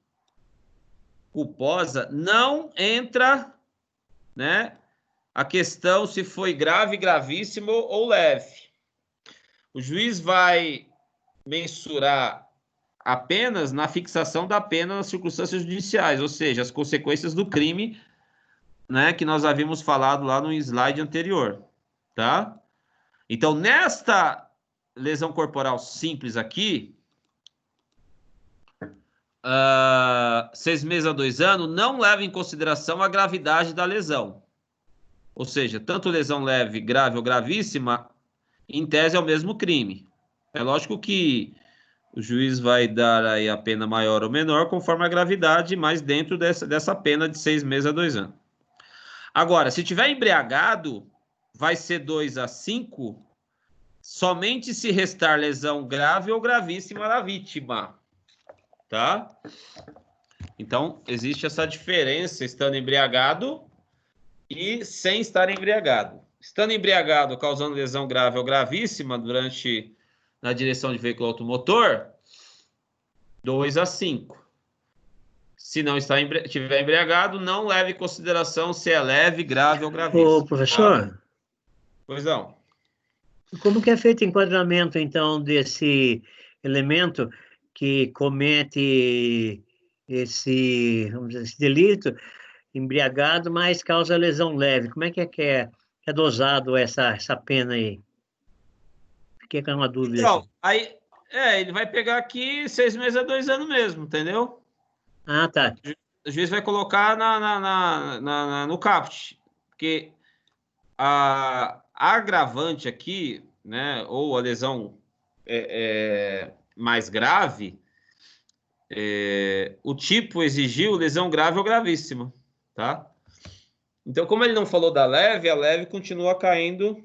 culposa, não entra, né, a questão se foi grave, gravíssimo ou leve. O juiz vai mensurar apenas na fixação da pena nas circunstâncias judiciais, ou seja, as consequências do crime, né, que nós havíamos falado lá no slide anterior, tá? Então, nesta lesão corporal simples aqui, 6 meses a 2 anos, não leva em consideração a gravidade da lesão. Ou seja, tanto lesão leve, grave ou gravíssima, em tese é o mesmo crime. É lógico que o juiz vai dar aí a pena maior ou menor conforme a gravidade, mas dentro dessa pena de 6 meses a 2 anos. Agora, se tiver embriagado, vai ser 2 a 5, somente se restar lesão grave ou gravíssima da vítima, tá? Então, existe essa diferença estando embriagado e sem estar embriagado. Estando embriagado, causando lesão grave ou gravíssima na direção de veículo automotor, 2 a 5. Se não estiver embriagado, não leve em consideração se é leve, grave ou gravíssimo. Ô, professor. Tá? Pois não. Como que é feito o enquadramento, então, desse elemento que comete vamos dizer, esse delito embriagado, mas causa lesão leve? Como é é dosado essa pena aí? Fiquei com uma dúvida. Então, aqui. aí, ele vai pegar aqui 6 meses a 2 anos mesmo, entendeu? Ah, tá. O juiz vai colocar no caput, porque a agravante aqui, né, ou a lesão mais grave, o tipo exigiu lesão grave ou gravíssima, tá? Então, como ele não falou da leve, a leve continua caindo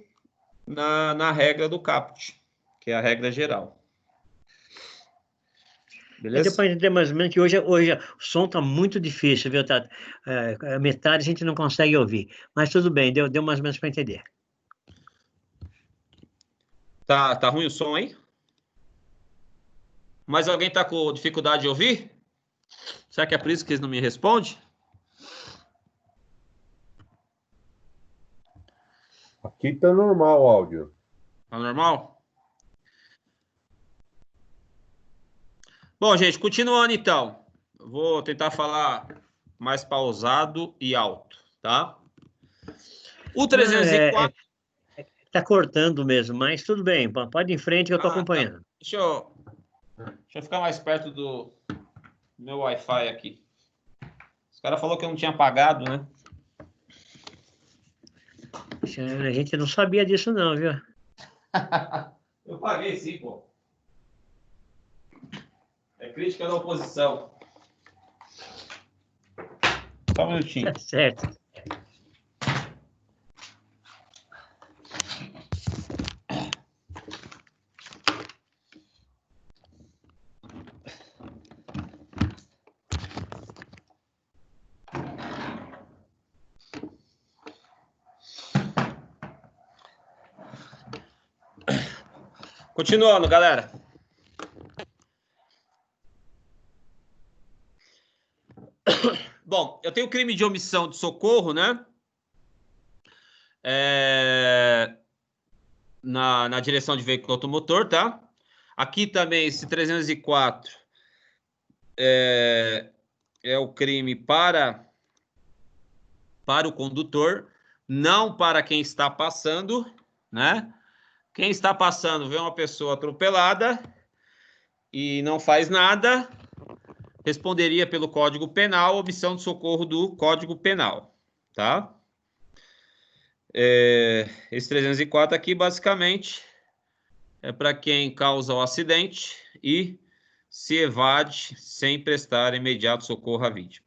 na regra do caput, que é a regra geral. Beleza? Deu para entender mais ou menos que hoje o som está muito difícil, viu, Tato? Metade a gente não consegue ouvir. Mas tudo bem, deu mais ou menos para entender. Tá ruim o som aí? Mas alguém tá com dificuldade de ouvir? Será que é por isso que eles não me respondem? Aqui tá normal o áudio. Tá normal? Bom, gente, continuando então. Eu vou tentar falar mais pausado e alto, tá? O 304... Tá cortando mesmo, mas tudo bem. Pode ir em frente que eu tô acompanhando. Tá. Deixa eu ficar mais perto do meu Wi-Fi aqui. Os caras falaram que eu não tinha pagado, né? A gente não sabia disso não, viu? Eu paguei sim, pô. É crítica da oposição. Só um minutinho. Tá certo. Continuando, galera. Bom, eu tenho crime de omissão de socorro, né? Na direção de veículo automotor, tá? Aqui também, esse 304 é o crime para o condutor, não para quem está passando, né? Quem está passando vê uma pessoa atropelada e não faz nada, responderia pelo Código Penal, omissão de socorro do Código Penal, tá? Esse 304 aqui, basicamente, é para quem causa o acidente e se evade sem prestar imediato socorro à vítima.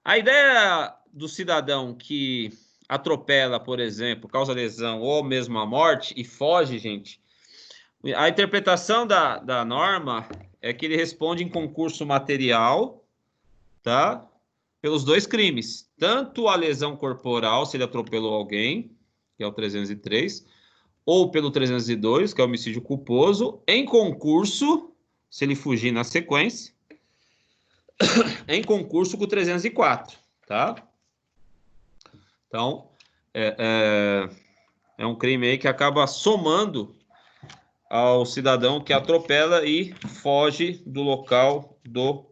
A ideia do cidadão que atropela, por exemplo, causa lesão ou mesmo a morte e foge, gente, a interpretação da norma é que ele responde em concurso material, tá? Pelos dois crimes, tanto a lesão corporal, se ele atropelou alguém, que é o 303, ou pelo 302, que é o homicídio culposo, em concurso, se ele fugir na sequência, em concurso com o 304, tá? Então, é um crime aí que acaba somando ao cidadão que atropela e foge do local do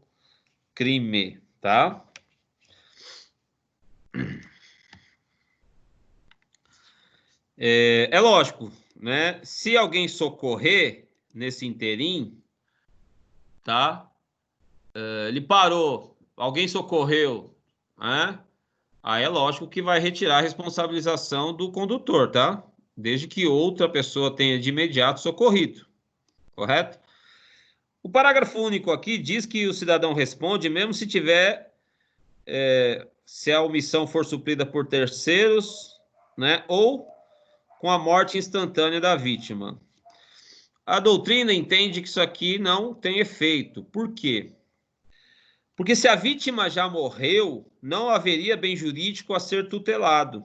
crime, tá? É lógico, né? Se alguém socorrer nesse interim, tá? Ele parou, alguém socorreu, né? Aí é lógico que vai retirar a responsabilização do condutor, tá? Desde que outra pessoa tenha de imediato socorrido, correto? O parágrafo único aqui diz que o cidadão responde mesmo se tiver, se a omissão for suprida por terceiros, né? Ou com a morte instantânea da vítima. A doutrina entende que isso aqui não tem efeito. Por quê? Porque se a vítima já morreu, não haveria bem jurídico a ser tutelado.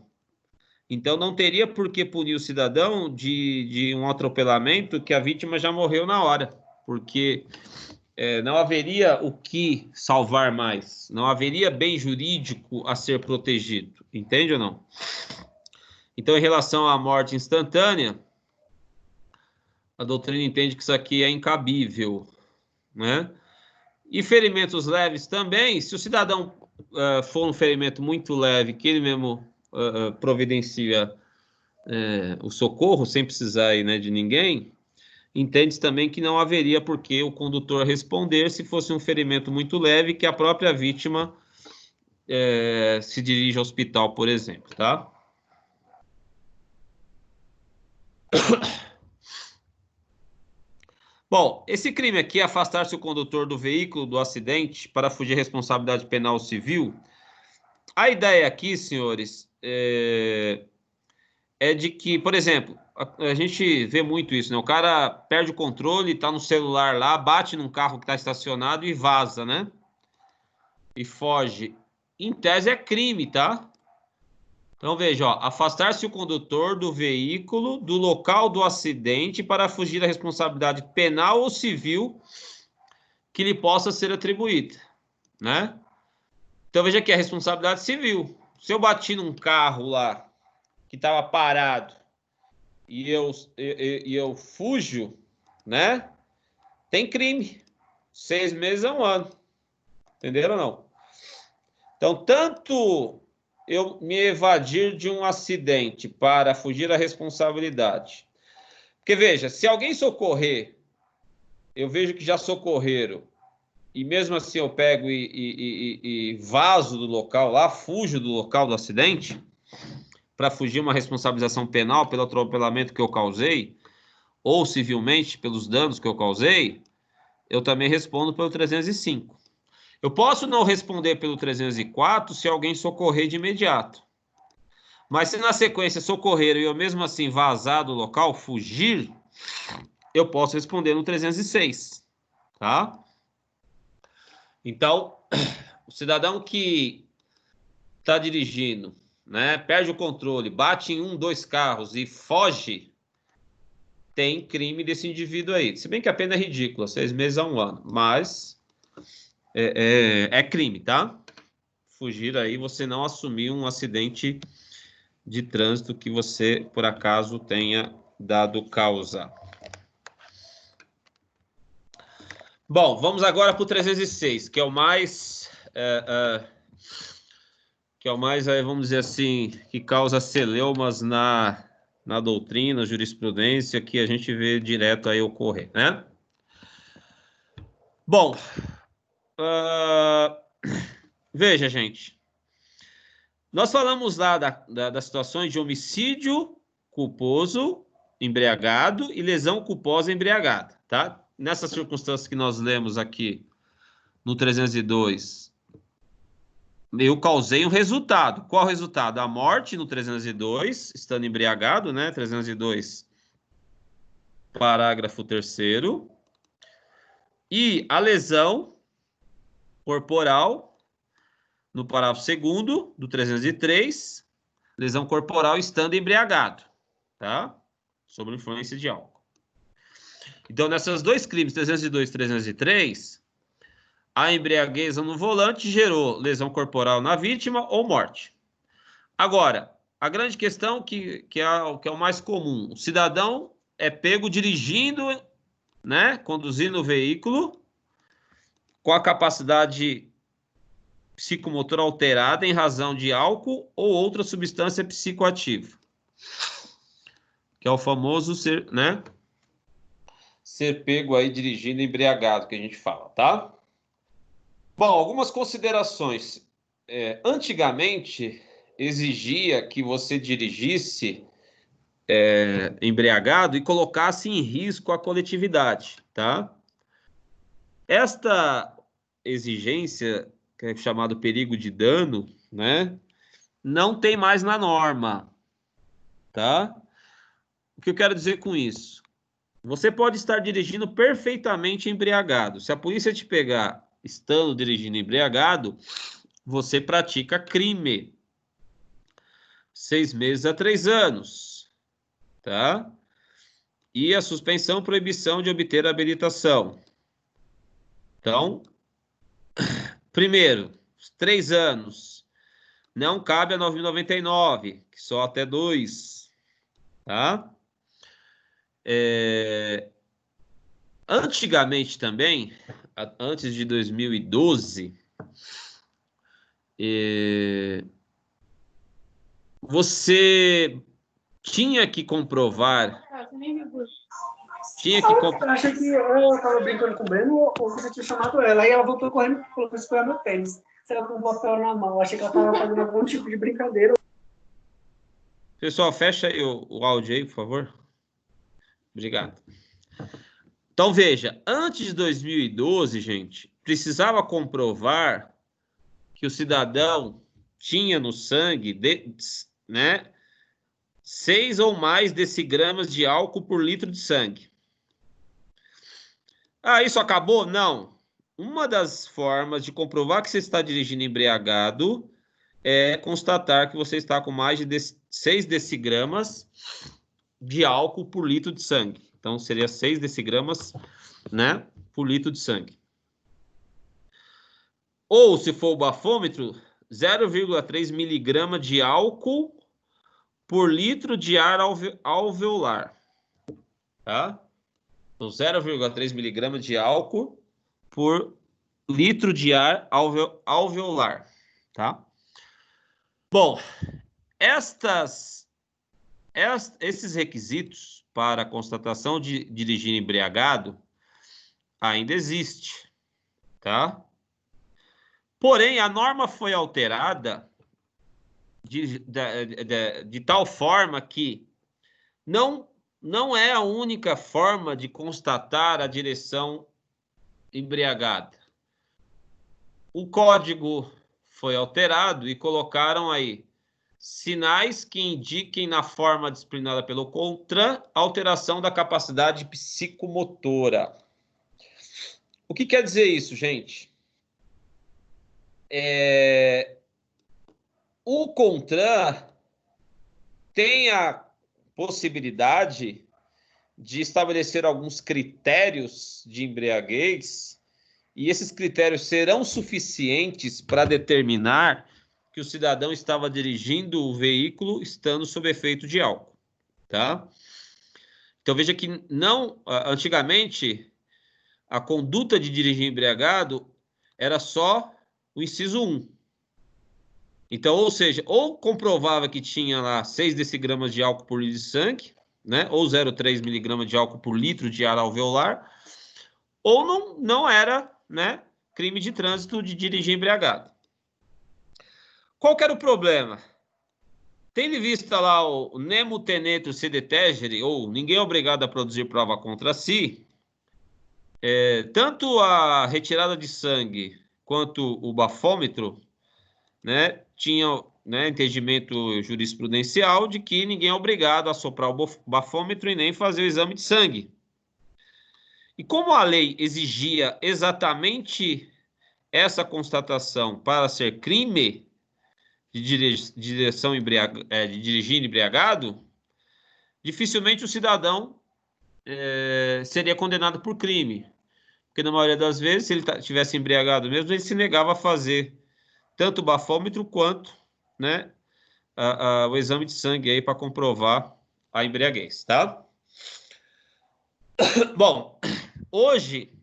Então, não teria por que punir o cidadão de um atropelamento que a vítima já morreu na hora. Porque não haveria o que salvar mais. Não haveria bem jurídico a ser protegido. Entende ou não? Então, em relação à morte instantânea, a doutrina entende que isso aqui é incabível, né? E ferimentos leves também, se o cidadão for um ferimento muito leve, que ele mesmo providencia o socorro, sem precisar aí, né, de ninguém, entende também que não haveria por que o condutor responder se fosse um ferimento muito leve, que a própria vítima se dirige ao hospital, por exemplo, tá? Bom, esse crime aqui, afastar-se o condutor do veículo do acidente para fugir responsabilidade penal civil, a ideia aqui, senhores, é de que, por exemplo, a gente vê muito isso, né? O cara perde o controle, tá no celular lá, bate num carro que está estacionado e vaza, né? E foge. Em tese é crime, tá? Então, veja, ó, afastar-se o condutor do veículo do local do acidente para fugir da responsabilidade penal ou civil que lhe possa ser atribuída, né? Então, veja aqui, a responsabilidade civil. Se eu bati num carro lá que estava parado e eu fujo, né? Tem crime. 6 meses a 1 ano. Entenderam ou não? Então, tanto eu me evadir de um acidente para fugir da responsabilidade. Porque, veja, se alguém socorrer, eu vejo que já socorreram, e mesmo assim eu pego e vazo do local lá, fujo do local do acidente, para fugir uma responsabilização penal pelo atropelamento que eu causei, ou civilmente pelos danos que eu causei, eu também respondo pelo 305. Eu posso não responder pelo 304 se alguém socorrer de imediato. Mas se na sequência socorrer e eu mesmo assim vazar do local, fugir, eu posso responder no 306, tá? Então, o cidadão que está dirigindo, né, perde o controle, bate em 1, 2 carros e foge, tem crime desse indivíduo aí. Se bem que a pena é ridícula, 6 meses a 1 ano, mas é crime, tá? Fugir aí, você não assumir um acidente de trânsito que você, por acaso, tenha dado causa. Bom, vamos agora para o 306, que é o mais... vamos dizer assim, que causa celeumas na doutrina, jurisprudência, que a gente vê direto aí ocorrer, né? Bom, veja, gente. Nós falamos lá das situações de homicídio culposo, embriagado e lesão culposa embriagada, tá? Nessas circunstâncias que nós lemos aqui no 302, eu causei um resultado. Qual o resultado? A morte no 302, estando embriagado, né? 302, parágrafo 3º. E a lesão corporal no parágrafo 2º do 303, lesão corporal estando embriagado, tá? Sob influência de álcool. Então, nessas dois crimes, 302 e 303, a embriagueza no volante gerou lesão corporal na vítima ou morte. Agora, a grande questão que é o mais comum, o cidadão é pego dirigindo, né, conduzindo o veículo com a capacidade psicomotora alterada em razão de álcool ou outra substância psicoativa, que é o famoso ser pego aí dirigindo embriagado, que a gente fala, tá? Bom, algumas considerações. Antigamente, exigia que você dirigisse embriagado e colocasse em risco a coletividade, tá? Esta exigência, que é chamado perigo de dano, né, não tem mais na norma, tá? O que eu quero dizer com isso? Você pode estar dirigindo perfeitamente embriagado. Se a polícia te pegar estando dirigindo embriagado, você pratica crime. 6 meses a 3 anos, tá? E a suspensão, proibição de obter habilitação. Então, primeiro, 3 anos. Não cabe a 9.099, que só até 2, tá? Antigamente também, antes de 2012, você tinha que comprovar... Eu achei que eu estava brincando com o Breno ou você tinha chamado ela. Aí ela voltou correndo e falou que isso foi meu tênis. Você com um papel na mão. Eu achei que ela estava fazendo algum tipo de brincadeira. Pessoal, fecha aí o áudio aí, por favor. Obrigado. Então, veja, antes de 2012, gente, precisava comprovar que o cidadão tinha no sangue, 6 ou mais decigramas de álcool por litro de sangue. Ah, isso acabou? Não. Uma das formas de comprovar que você está dirigindo embriagado é constatar que você está com mais de 6 decigramas de álcool por litro de sangue. Então, seria 6 decigramas, né, por litro de sangue. Ou, se for o bafômetro, 0,3 miligrama de álcool por litro de ar alveolar. Tá? Então, 0,3 miligramas de álcool por litro de ar alveolar. Tá? Bom, esses requisitos para a constatação de dirigir embriagado ainda existe, tá? Porém, a norma foi alterada de tal forma que não é a única forma de constatar a direção embriagada. O código foi alterado e colocaram aí sinais que indiquem na forma disciplinada pelo CONTRAN alteração da capacidade psicomotora. O que quer dizer isso, gente? O CONTRAN tem a possibilidade de estabelecer alguns critérios de embriaguez, e esses critérios serão suficientes para determinar que o cidadão estava dirigindo o veículo estando sob efeito de álcool, tá? Então veja que antigamente a conduta de dirigir embriagado era só o inciso 1. Então, ou seja, ou comprovava que tinha lá 6 decigramas de álcool por litro de sangue, né? Ou 0,3 miligramas de álcool por litro de ar alveolar, ou não era, né, crime de trânsito de dirigir embriagado. Qual que era o problema? Tendo em vista lá o nemo tenetro se detegere, ou ninguém é obrigado a produzir prova contra si, tanto a retirada de sangue quanto o bafômetro, né, tinha, né, entendimento jurisprudencial de que ninguém é obrigado a soprar o bafômetro e nem fazer o exame de sangue. E como a lei exigia exatamente essa constatação para ser crime de dirigir embriagado, dificilmente o cidadão seria condenado por crime. Porque na maioria das vezes, se ele tivesse embriagado mesmo, ele se negava a fazer tanto o bafômetro quanto, né, o exame de sangue aí para comprovar a embriaguez, tá? Bom, hoje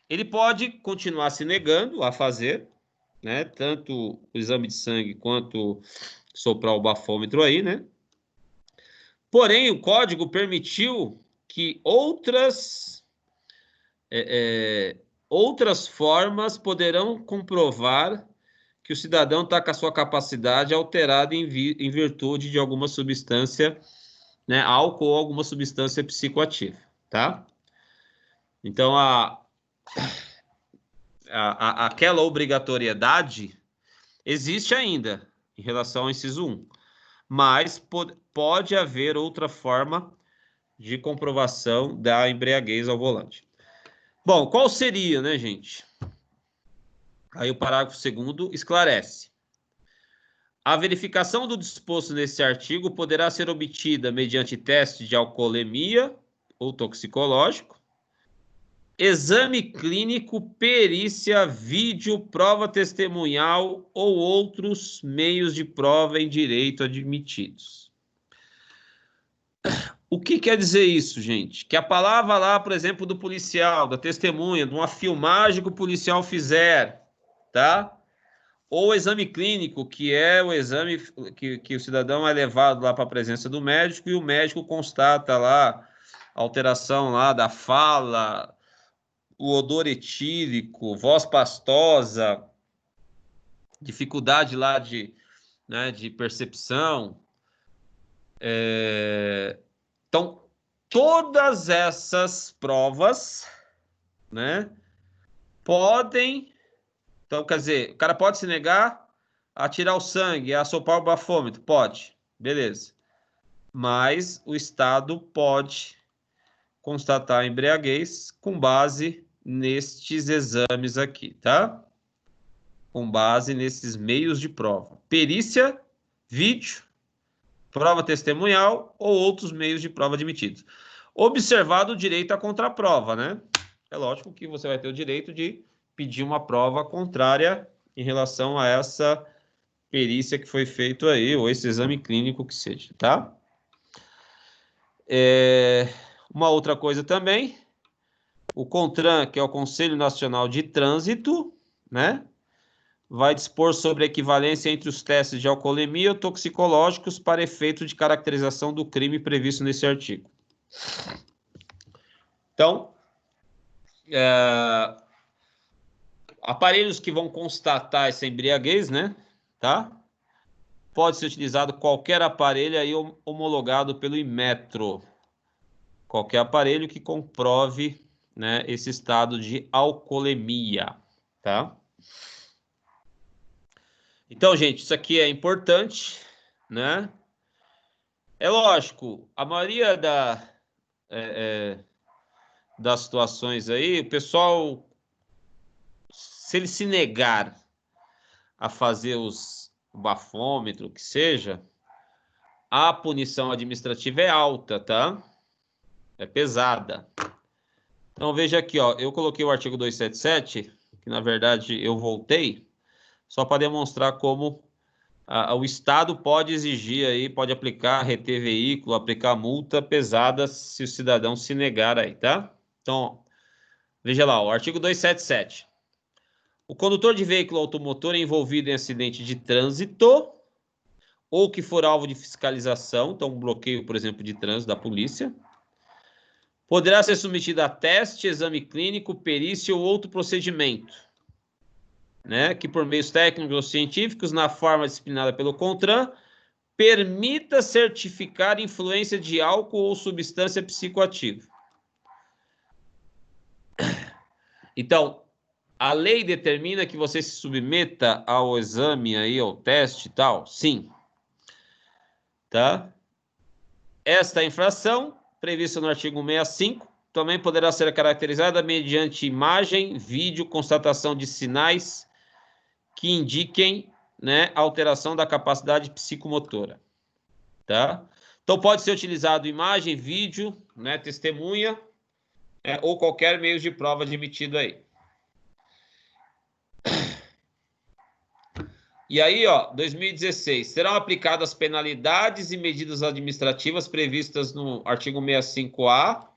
ele pode continuar se negando a fazer, né, tanto o exame de sangue quanto soprar o bafômetro aí, né? Porém, o código permitiu que outras formas poderão comprovar que o cidadão está com a sua capacidade alterada em virtude de alguma substância, né, álcool ou alguma substância psicoativa, tá? Então, aquela obrigatoriedade existe ainda em relação ao inciso 1, mas pode haver outra forma de comprovação da embriaguez ao volante. Bom, qual seria, né, gente? Aí o parágrafo 2º esclarece. A verificação do disposto nesse artigo poderá ser obtida mediante teste de alcoolemia ou toxicológico, exame clínico, perícia, vídeo, prova testemunhal ou outros meios de prova em direito admitidos. O que quer dizer isso, gente? Que a palavra lá, por exemplo, do policial, da testemunha, de uma filmagem que o policial fizer, tá? Ou o exame clínico, que é o exame que o cidadão é levado lá para a presença do médico e o médico constata lá a alteração lá da fala, o odor etílico, voz pastosa, dificuldade lá de percepção. Então, todas essas provas, né, podem... Então, quer dizer, o cara pode se negar a tirar o sangue, a soprar o bafômetro? Pode, beleza. Mas o Estado pode constatar a embriaguez com base nestes exames aqui, tá? Com base nesses meios de prova. Perícia, vídeo, prova testemunhal ou outros meios de prova admitidos. Observado o direito à contraprova, né? É lógico que você vai ter o direito de pedir uma prova contrária em relação a essa perícia que foi feita aí, ou esse exame clínico que seja, tá? Uma outra coisa também, o CONTRAN, que é o Conselho Nacional de Trânsito, né, vai dispor sobre a equivalência entre os testes de alcoolemia ou toxicológicos para efeito de caracterização do crime previsto nesse artigo. Então, aparelhos que vão constatar essa embriaguez, né, tá? Pode ser utilizado qualquer aparelho aí homologado pelo Inmetro. Qualquer aparelho que comprove, né, esse estado de alcoolemia, tá? Então, gente, isso aqui é importante, né? É lógico, a maioria das situações aí, o pessoal, se ele se negar a fazer o bafômetro, o que seja, a punição administrativa é alta, tá? É pesada. Então, veja aqui, ó, eu coloquei o artigo 277, que na verdade eu voltei, só para demonstrar como o Estado pode exigir aí, pode aplicar, reter veículo, aplicar multa pesada se o cidadão se negar aí, tá? Então, veja lá, o artigo 277. O condutor de veículo automotor envolvido em acidente de trânsito ou que for alvo de fiscalização, então um bloqueio, por exemplo, de trânsito da polícia, poderá ser submetido a teste, exame clínico, perícia ou outro procedimento, né, que por meios técnicos ou científicos, na forma disciplinada pelo CONTRAN, permita certificar influência de álcool ou substância psicoativa. Então, a lei determina que você se submeta ao exame aí, ao teste e tal? Sim. Tá? Esta infração, prevista no artigo 65, também poderá ser caracterizada mediante imagem, vídeo, constatação de sinais que indiquem, né, alteração da capacidade psicomotora, tá? Então, pode ser utilizado imagem, vídeo, né, testemunha, ou qualquer meio de prova admitido aí. E aí, ó, 2016, serão aplicadas penalidades e medidas administrativas previstas no artigo 65A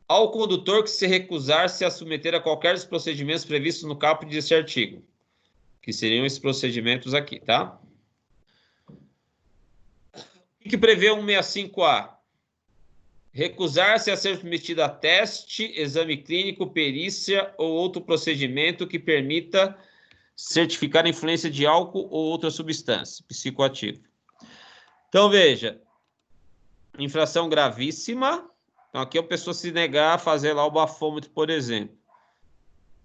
ao condutor que se recusar-se a submeter a qualquer dos procedimentos previstos no caput deste artigo, que seriam esses procedimentos aqui, tá? O que prevê o 165A? Recusar-se a ser submetido a teste, exame clínico, perícia ou outro procedimento que permita certificar a influência de álcool ou outra substância psicoativa. Então, veja, infração gravíssima. Então, aqui a pessoa se negar a fazer lá o bafômetro, por exemplo.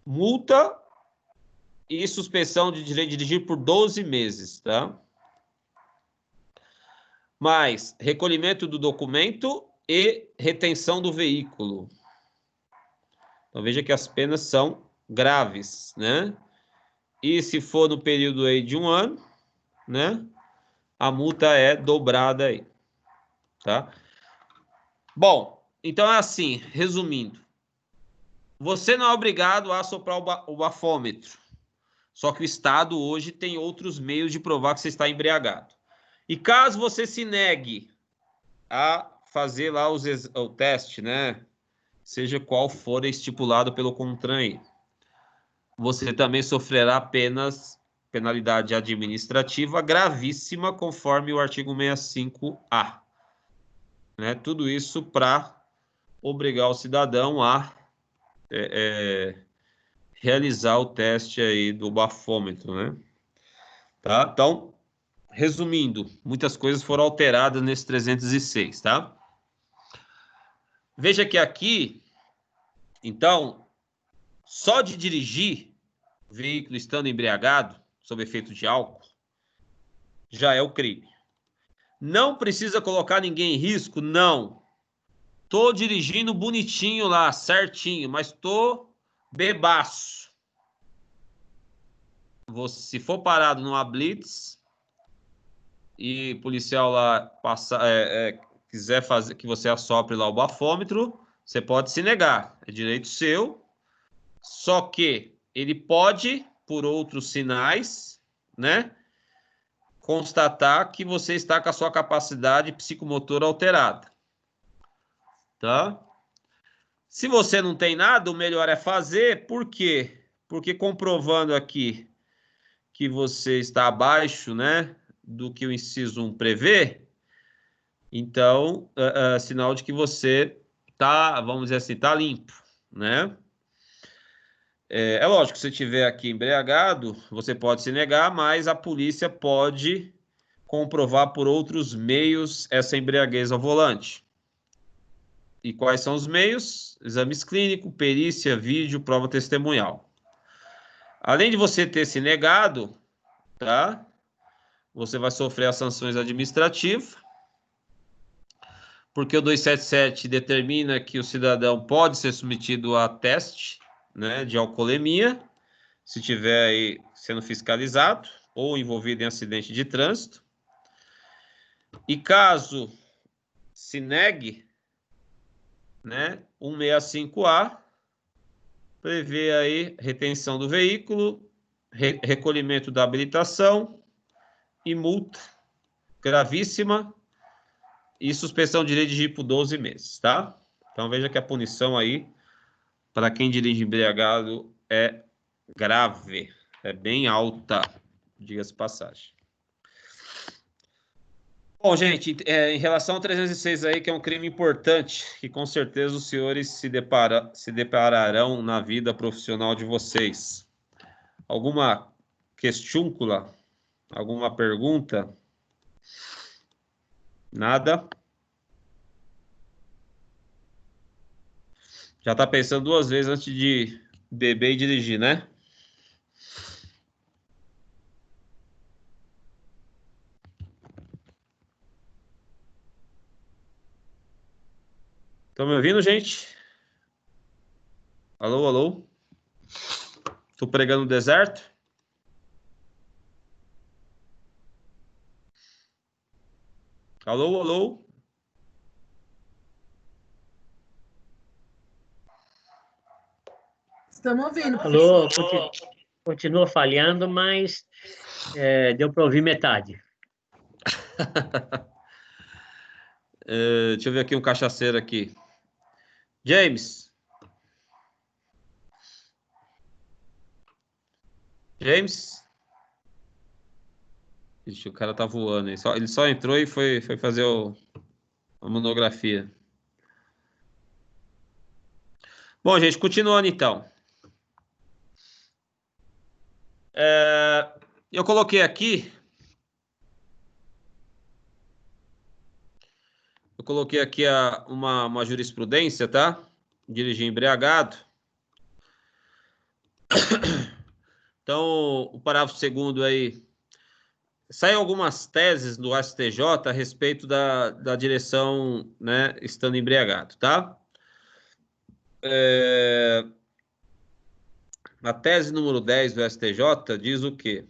Multa e suspensão de direito de dirigir por 12 meses, tá? Mais recolhimento do documento e retenção do veículo. Então, veja que as penas são graves, né? E se for no período aí de 1 ano, né? A multa é dobrada aí, tá? Bom, então é assim, resumindo. Você não é obrigado a soprar o bafômetro. Só que o Estado hoje tem outros meios de provar que você está embriagado. E caso você se negue a fazer lá o teste, né? Seja qual for estipulado pelo CONTRAN aí, você também sofrerá penalidade administrativa gravíssima, conforme o artigo 65A. Né? Tudo isso para obrigar o cidadão a realizar o teste aí do bafômetro, né? Tá? Então, resumindo, muitas coisas foram alteradas nesse 306, tá? Veja que aqui, então, só de dirigir veículo estando embriagado, sob efeito de álcool, já é o crime. Não precisa colocar ninguém em risco? Não. Tô dirigindo bonitinho lá, certinho, mas tô bebaço. Se for parado numa blitz e o policial lá quiser fazer que você assopre lá o bafômetro, você pode se negar. É direito seu. Só que ele pode, por outros sinais, né, constatar que você está com a sua capacidade psicomotora alterada. Tá? Se você não tem nada, o melhor é fazer. Por quê? Porque comprovando aqui que você está abaixo, né, do que o inciso 1 prevê, então, sinal de que você tá, vamos dizer assim, tá limpo, né? É lógico, se você estiver aqui embriagado, você pode se negar, mas a polícia pode comprovar por outros meios essa embriaguez ao volante. E quais são os meios? Exames clínicos, perícia, vídeo, prova testemunhal. Além de você ter se negado, tá? Você vai sofrer as sanções administrativas, porque o 277 determina que o cidadão pode ser submetido a teste, né, de alcoolemia, se estiver aí sendo fiscalizado ou envolvido em acidente de trânsito. E caso se negue, né, 165A prevê aí retenção do veículo, recolhimento da habilitação e multa gravíssima e suspensão de direito de dirigir por 12 meses, tá? Então veja que a punição aí para quem dirige embriagado é grave, é bem alta, diga-se passagem. Bom, gente, em relação ao 306 aí, que é um crime importante, que com certeza os senhores se depararão na vida profissional de vocês. Alguma questúncula? Alguma pergunta? Nada? Já está pensando 2 vezes antes de beber e dirigir, né? Estão me ouvindo, gente? Alô, alô? Estou pregando no deserto? Alô, alô? Estamos ouvindo. Alô, continua falhando, mas deu para ouvir metade. Deixa eu ver aqui um cachaceiro aqui. James. James? Ixi, o cara tá voando. Ele só entrou e foi fazer a monografia. Bom, gente, continuando então. Eu coloquei aqui... Eu coloquei aqui uma jurisprudência, tá? Dirigir embriagado. Então, o parágrafo 2º aí... Saem algumas teses do STJ a respeito da direção, né, estando embriagado, tá? A tese número 10 do STJ diz o quê?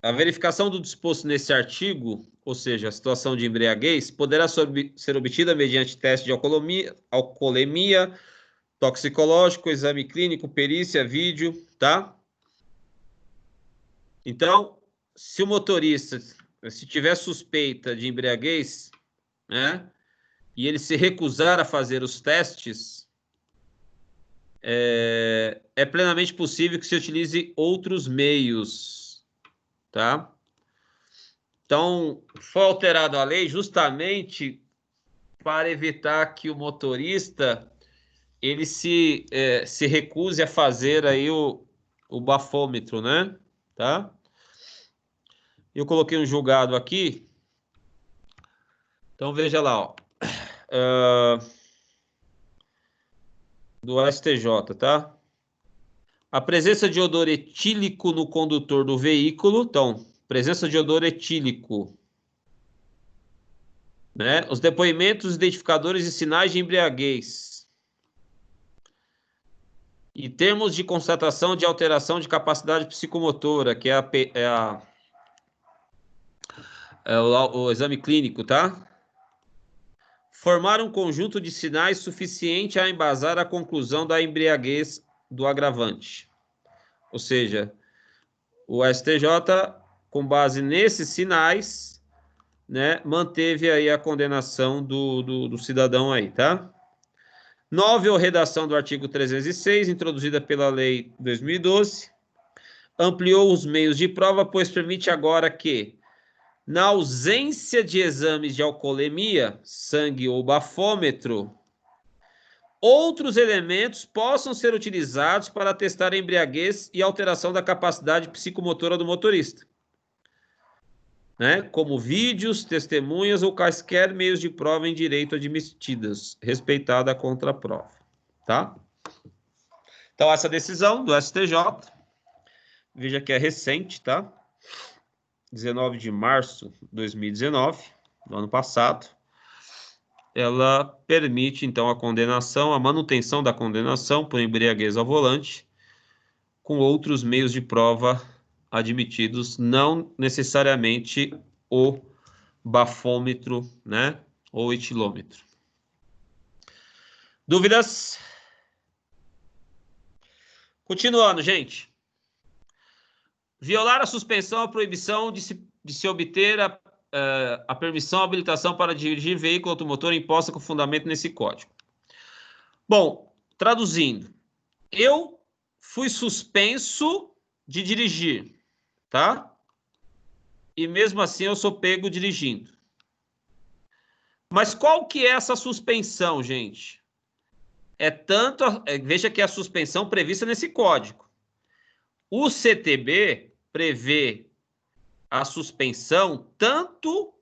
A verificação do disposto nesse artigo, ou seja, a situação de embriaguez, poderá ser obtida mediante teste de alcoolemia, toxicológico, exame clínico, perícia, vídeo, tá? Então, se o motorista, se tiver suspeita de embriaguez, né, e ele se recusar a fazer os testes, é plenamente possível que se utilize outros meios, tá? Então, foi alterada a lei justamente para evitar que o motorista ele se recuse a fazer aí o bafômetro, né? Tá? Eu coloquei um julgado aqui. Então, veja lá, ó. Do STJ, tá? A presença de odor etílico no condutor do veículo. Então, presença de odor etílico. Né? Os depoimentos, identificadores e sinais de embriaguez. E termos de constatação de alteração de capacidade psicomotora, que é o exame clínico, tá? Formar um conjunto de sinais suficiente a embasar a conclusão da embriaguez do agravante. Ou seja, o STJ, com base nesses sinais, né, manteve aí a condenação do cidadão aí, tá? 9, a redação do artigo 306, introduzida pela Lei 2012, ampliou os meios de prova, pois permite agora que, na ausência de exames de alcoolemia, sangue ou bafômetro, outros elementos possam ser utilizados para testar a embriaguez e alteração da capacidade psicomotora do motorista. né, como vídeos, testemunhas ou quaisquer meios de prova em direito admitidas, respeitada a contraprova, tá? Então, essa decisão do STJ, veja que é recente, tá? 19 de março de 2019, do ano passado, ela permite, então, a condenação, a manutenção da condenação por embriaguez ao volante com outros meios de prova admitidos, não necessariamente o bafômetro, né, ou etilômetro. Dúvidas? Continuando, gente. Violar a suspensão ou a proibição de se obter a permissão ou habilitação para dirigir veículo automotor imposta com fundamento nesse código. Bom, traduzindo, eu fui suspenso de dirigir, tá? E mesmo assim eu sou pego dirigindo. Mas qual que é essa suspensão, gente? Veja que é a suspensão prevista nesse código. O CTB prevê a suspensão tanto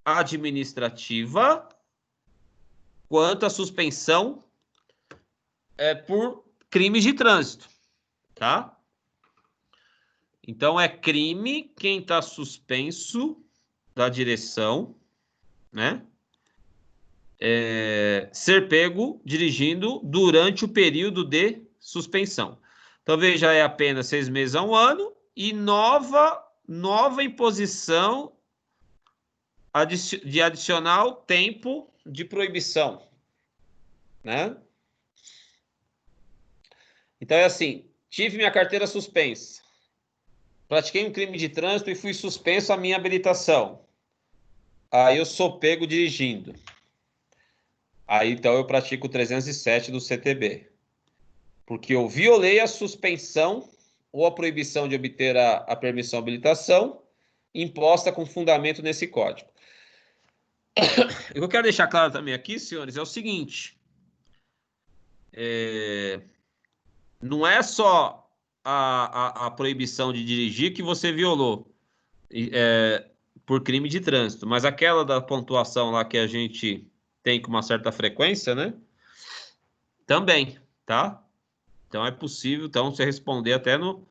administrativa quanto a suspensão por crimes de trânsito, tá? Então, é crime quem está suspenso da direção, né? Ser pego dirigindo durante o período de suspensão. Então, veja, é apenas 6 meses a 1 ano e nova imposição de adicional tempo de proibição, né? Então, é assim, tive minha carteira suspensa, pratiquei um crime de trânsito e fui suspenso a minha habilitação. Aí eu sou pego dirigindo. Aí, então, eu pratico o 307 do CTB. Porque eu violei a suspensão ou a proibição de obter a permissão habilitação imposta com fundamento nesse código. O que eu quero deixar claro também aqui, senhores, é o seguinte. Não é só a proibição de dirigir que você violou por crime de trânsito, mas aquela da pontuação lá que a gente tem com uma certa frequência, né? Também, tá? Então, é possível, então, você responder até no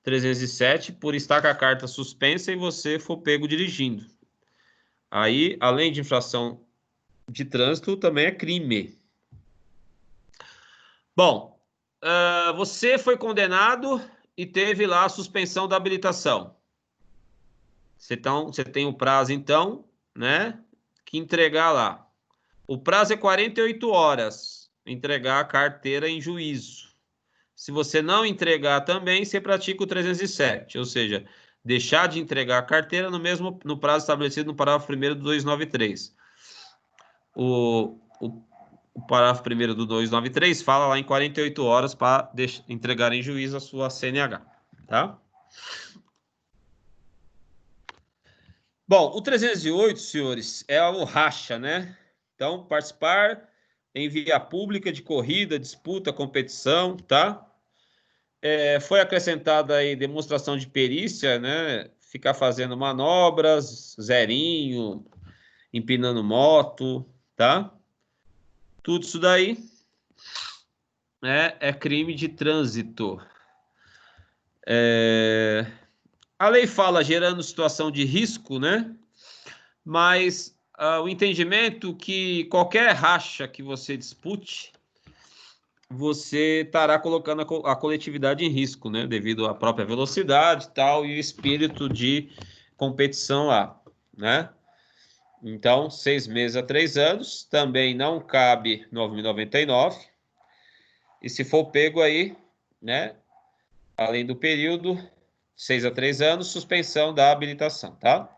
307 por estar com a carta suspensa e você for pego dirigindo. Aí, além de infração de trânsito, também é crime. Bom, você foi condenado e teve lá a suspensão da habilitação. Você tem o prazo, então, né, que entregar lá. O prazo é 48 horas, entregar a carteira em juízo. Se você não entregar também, você pratica o 307, ou seja, deixar de entregar a carteira no prazo estabelecido no parágrafo 1º do 293. O parágrafo 1º do 293 fala lá em 48 horas para entregar em juízo a sua CNH, tá? Bom, o 308, senhores, é o racha, né? Então, participar em via pública de corrida, disputa, competição, tá? Foi acrescentada aí demonstração de perícia, né? Ficar fazendo manobras, zerinho, empinando moto, tá? Tudo isso daí é crime de trânsito. A lei fala gerando situação de risco, né? Mas o entendimento que qualquer racha que você dispute, você estará colocando a coletividade em risco, né? Devido à própria velocidade e tal, e o espírito de competição lá, né? Então, 6 meses a 3 anos, também não cabe 9.099. E se for pego aí, né? Além do período, 6 a 3 anos, suspensão da habilitação, tá?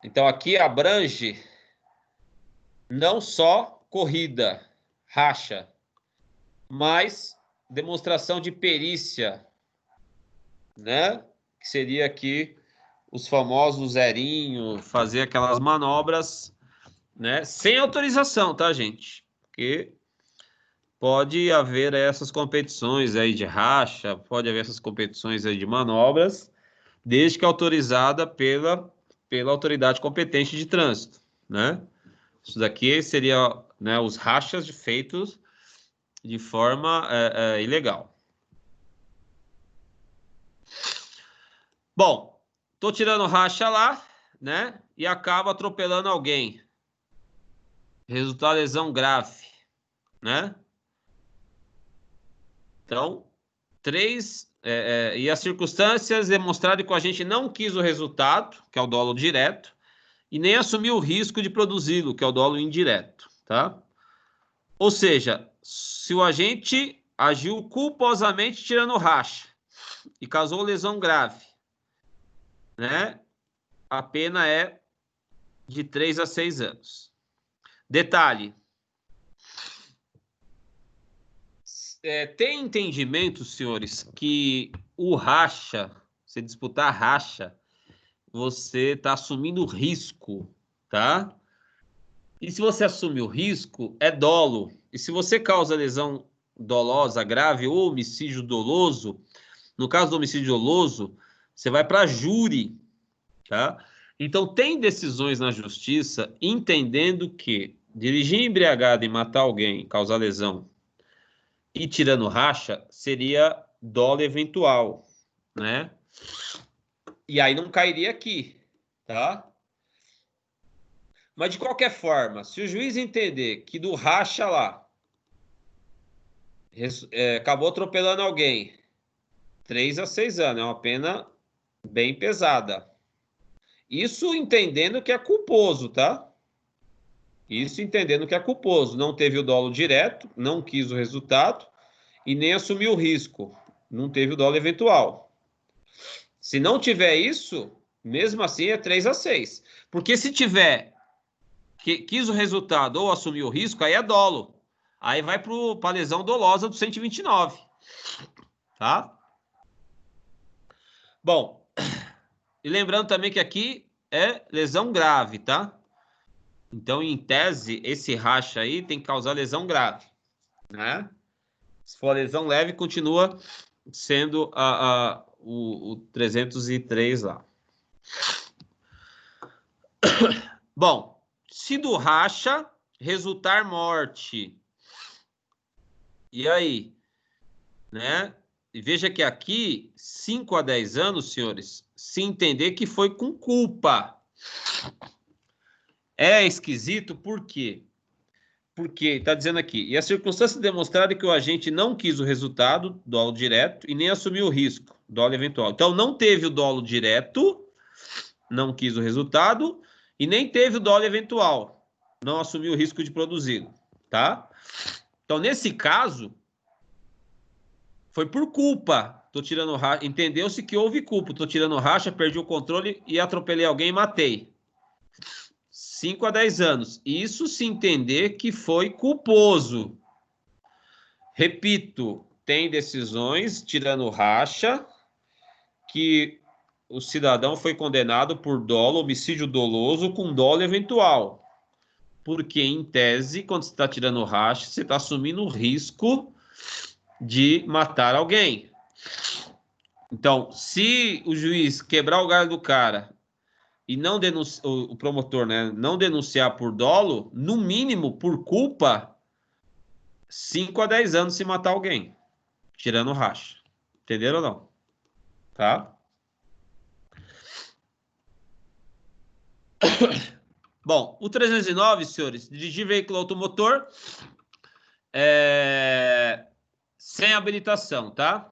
Então, aqui abrange não só corrida, racha, mas demonstração de perícia, né? Que seria aqui os famosos zerinho, fazer aquelas manobras, né? Sem autorização, tá, gente? Porque pode haver essas competições aí de racha, pode haver essas competições aí de manobras desde que autorizada pela autoridade competente de trânsito, né? Isso daqui seria, né, os rachas feitos de forma ilegal. Bom, tô tirando racha lá, né? E acabo atropelando alguém. Resultado, lesão grave, né? Então, 3... e as circunstâncias demonstraram que a gente não quis o resultado, que é o dolo direto, e nem assumiu o risco de produzi-lo, que é o dolo indireto, tá? Ou seja, se o agente agiu culposamente tirando racha e causou lesão grave, né? A pena é de 3 a 6 anos. Detalhe. Tem entendimento, senhores, que o racha, você disputar racha, você está assumindo risco, tá? E se você assume o risco, é dolo. E se você causa lesão dolosa grave ou homicídio doloso, no caso do homicídio doloso, você vai para júri, tá? Então, tem decisões na justiça entendendo que dirigir embriagado e matar alguém, causar lesão e tirando racha, seria dolo eventual, né? E aí não cairia aqui, tá? Mas, de qualquer forma, se o juiz entender que do racha lá acabou atropelando alguém, 3 a 6 anos, é uma pena bem pesada. Isso entendendo que é culposo, tá? Isso entendendo que é culposo. Não teve o dolo direto, não quis o resultado e nem assumiu o risco. Não teve o dolo eventual. Se não tiver isso, mesmo assim é 3 a 6. Porque se tiver quis o resultado ou assumiu o risco, aí é dolo. Aí vai para a lesão dolosa do 129. Tá? Bom, e lembrando também que aqui é lesão grave, tá? Então, em tese, esse racha aí tem que causar lesão grave, né? Se for lesão leve, continua sendo o 303 lá. Bom, se do racha resultar morte, e aí? Né? E veja que aqui, 5 a 10 anos, senhores, se entender que foi com culpa. É esquisito, por quê? Porque está dizendo aqui, e as circunstâncias demonstraram que o agente não quis o resultado, dolo direto, e nem assumiu o risco, dolo eventual. Então, não teve o dolo direto, não quis o resultado, e nem teve o dolo eventual, não assumiu o risco de produzi-lo, tá? Então, nesse caso, foi por culpa. Tô tirando racha. Entendeu-se que houve culpa. Tô tirando racha, perdi o controle e atropelei alguém e matei. 5 a 10 anos. Isso se entender que foi culposo. Repito, tem decisões tirando racha que o cidadão foi condenado por dolo, homicídio doloso com dolo eventual. Porque, em tese, quando você está tirando racha, você está assumindo o risco de matar alguém. Então, se o juiz quebrar o galho do cara e não denunciar, o promotor, né, não denunciar por dolo, no mínimo, por culpa, 5 a 10 anos se matar alguém, tirando racha. Entenderam ou não? Tá? Bom, o 309, senhores, dirigir veículo automotor sem habilitação, tá?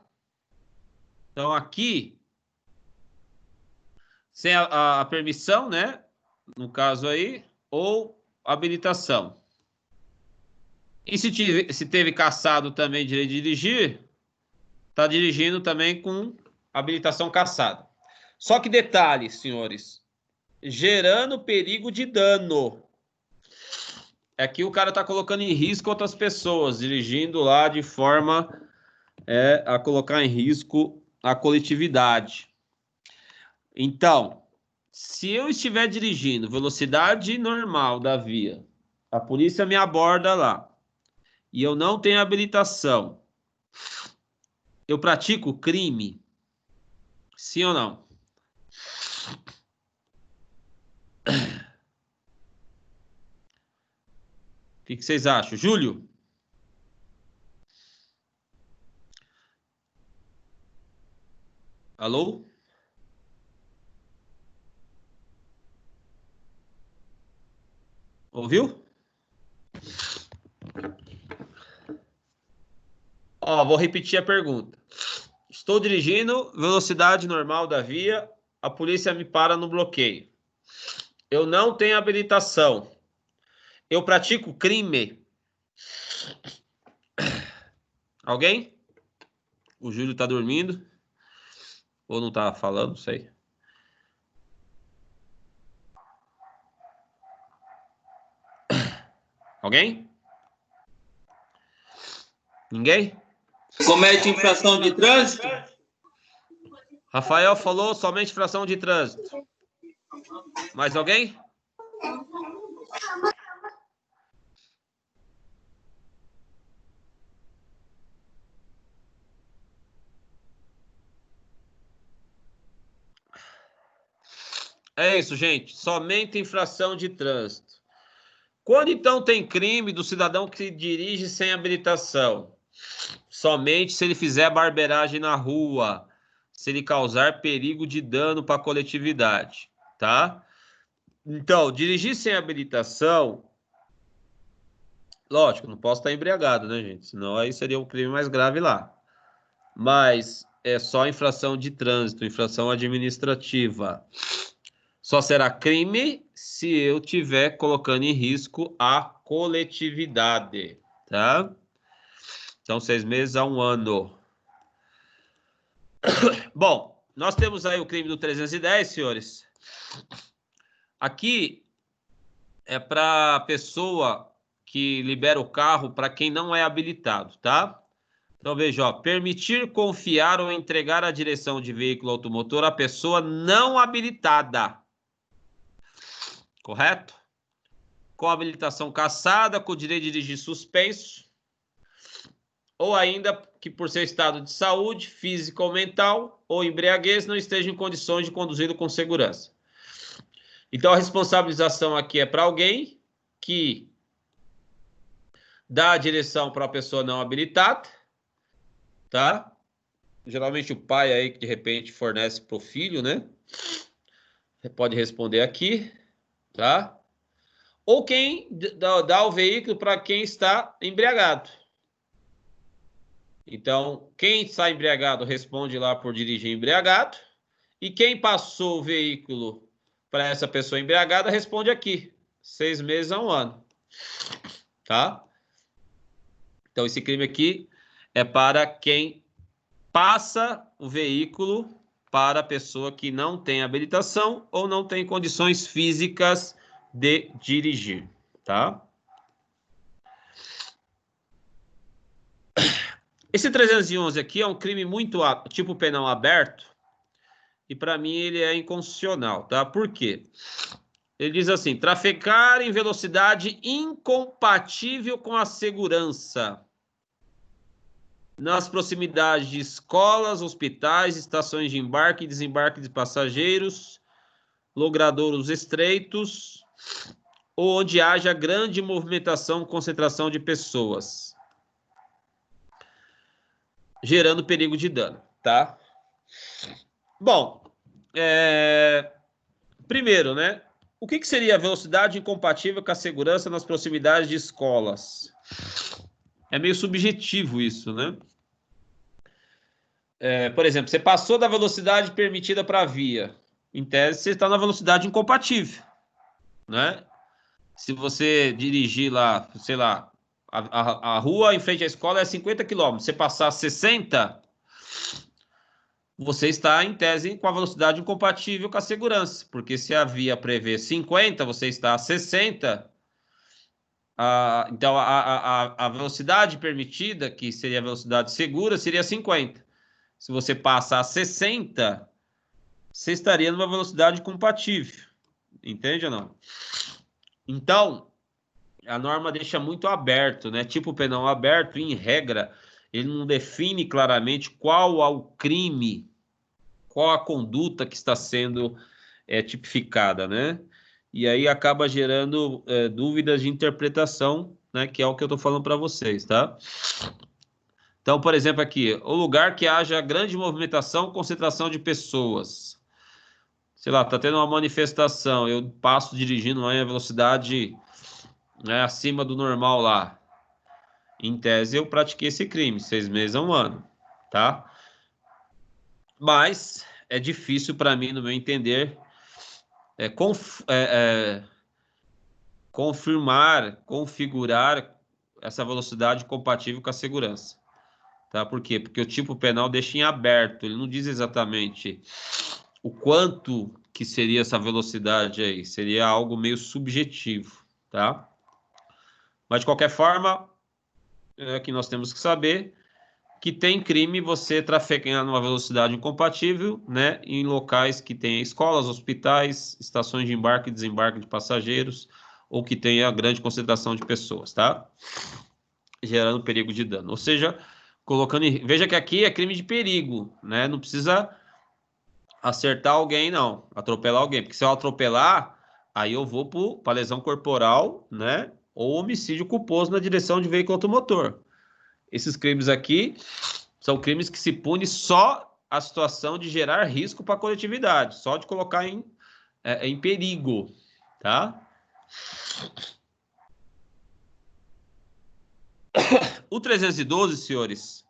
Então, aqui, sem a permissão, né? No caso aí, ou habilitação. E se teve cassado também direito de dirigir, tá dirigindo também com habilitação cassada. Só que detalhe, senhores, gerando perigo de dano. Aqui o cara tá colocando em risco outras pessoas, dirigindo lá de forma a colocar em risco a coletividade. Então, se eu estiver dirigindo velocidade normal da via, a polícia me aborda lá, e eu não tenho habilitação, eu pratico crime? Sim ou não? O que vocês acham? Júlio? Alô? Ouviu? Ó, vou repetir a pergunta. Estou dirigindo, velocidade normal da via, a polícia me para no bloqueio. Eu não tenho habilitação. Eu pratico crime. Alguém? O Júlio tá dormindo? Ou não tá falando? Não sei. Alguém? Ninguém? Comete infração de trânsito? Rafael falou somente infração de trânsito. Mais alguém? É isso, gente. Somente infração de trânsito. Quando então tem crime do cidadão que dirige sem habilitação? Somente se ele fizer barbeiragem na rua, se ele causar perigo de dano para a coletividade, tá? Então, dirigir sem habilitação, lógico, não posso estar embriagado, né, gente? Senão aí seria um crime mais grave lá. Mas é só infração de trânsito, infração administrativa. Só será crime se eu estiver colocando em risco a coletividade, tá? Então, 6 meses a 1 ano. Bom, nós temos aí o crime do 310, senhores. Aqui é para a pessoa que libera o carro para quem não é habilitado, tá? Então, veja, ó, permitir, confiar ou entregar a direção de veículo automotor à pessoa não habilitada. Correto? Com habilitação cassada, com direito de dirigir suspenso, ou ainda que por seu estado de saúde, física ou mental, ou embriaguez, não esteja em condições de conduzi-lo com segurança. Então, a responsabilização aqui é para alguém que dá a direção para a pessoa não habilitada, tá? Geralmente o pai aí que de repente fornece para o filho, né? Você pode responder aqui, tá? Ou quem dá o veículo para quem está embriagado. Então, quem está embriagado responde lá por dirigir embriagado. E quem passou o veículo para essa pessoa embriagada responde aqui. 6 meses a 1 ano. Tá? Então, esse crime aqui é para quem passa o veículo para a pessoa que não tem habilitação ou não tem condições físicas de dirigir. Tá? Esse 311 aqui é um crime muito tipo penal aberto e para mim ele é inconstitucional, tá? Por quê? Ele diz assim, trafecar em velocidade incompatível com a segurança nas proximidades de escolas, hospitais, estações de embarque e desembarque de passageiros, logradouros estreitos ou onde haja grande movimentação, concentração de pessoas, gerando perigo de dano, tá? Bom, primeiro, né? O que seria a velocidade incompatível com a segurança nas proximidades de escolas? É meio subjetivo isso, né? Por exemplo, você passou da velocidade permitida para a via. Em tese, você está na velocidade incompatível, né? Se você dirigir lá, sei lá, a rua em frente à escola é 50 km. Você passar 60, você está, em tese, com a velocidade incompatível com a segurança. Porque se a via prevê 50, você está a 60. Então, a velocidade permitida, que seria a velocidade segura, seria 50. Se você passa a 60, você estaria numa velocidade compatível. Entende ou não? Então, a norma deixa muito aberto, né? Tipo penal aberto, em regra, ele não define claramente qual é o crime, qual a conduta que está sendo tipificada, né? e aí acaba gerando dúvidas de interpretação, né, que é o que eu estou falando para vocês, tá? Então, por exemplo, aqui, o lugar que haja grande movimentação, concentração de pessoas. Sei lá, tá tendo uma manifestação, eu passo dirigindo a velocidade, né, acima do normal lá. Em tese, eu pratiquei esse crime, 6 meses a 1 ano, tá? Mas é difícil para mim, no meu entender, configurar essa velocidade compatível com a segurança. Tá? Por quê? Porque o tipo penal deixa em aberto, ele não diz exatamente o quanto que seria essa velocidade aí, seria algo meio subjetivo, tá? Mas, de qualquer forma, que nós temos que saber que tem crime você trafegar numa velocidade incompatível, né, em locais que tem escolas, hospitais, estações de embarque e desembarque de passageiros, ou que tenha grande concentração de pessoas, tá? Gerando perigo de dano. Ou seja, veja que aqui é crime de perigo, né? Não precisa acertar alguém, não. Atropelar alguém. Porque se eu atropelar, aí eu vou para lesão corporal, né? Ou homicídio culposo na direção de veículo automotor. Esses crimes aqui são crimes que se pune só a situação de gerar risco para a coletividade, só de colocar em perigo, tá? O 312, senhores,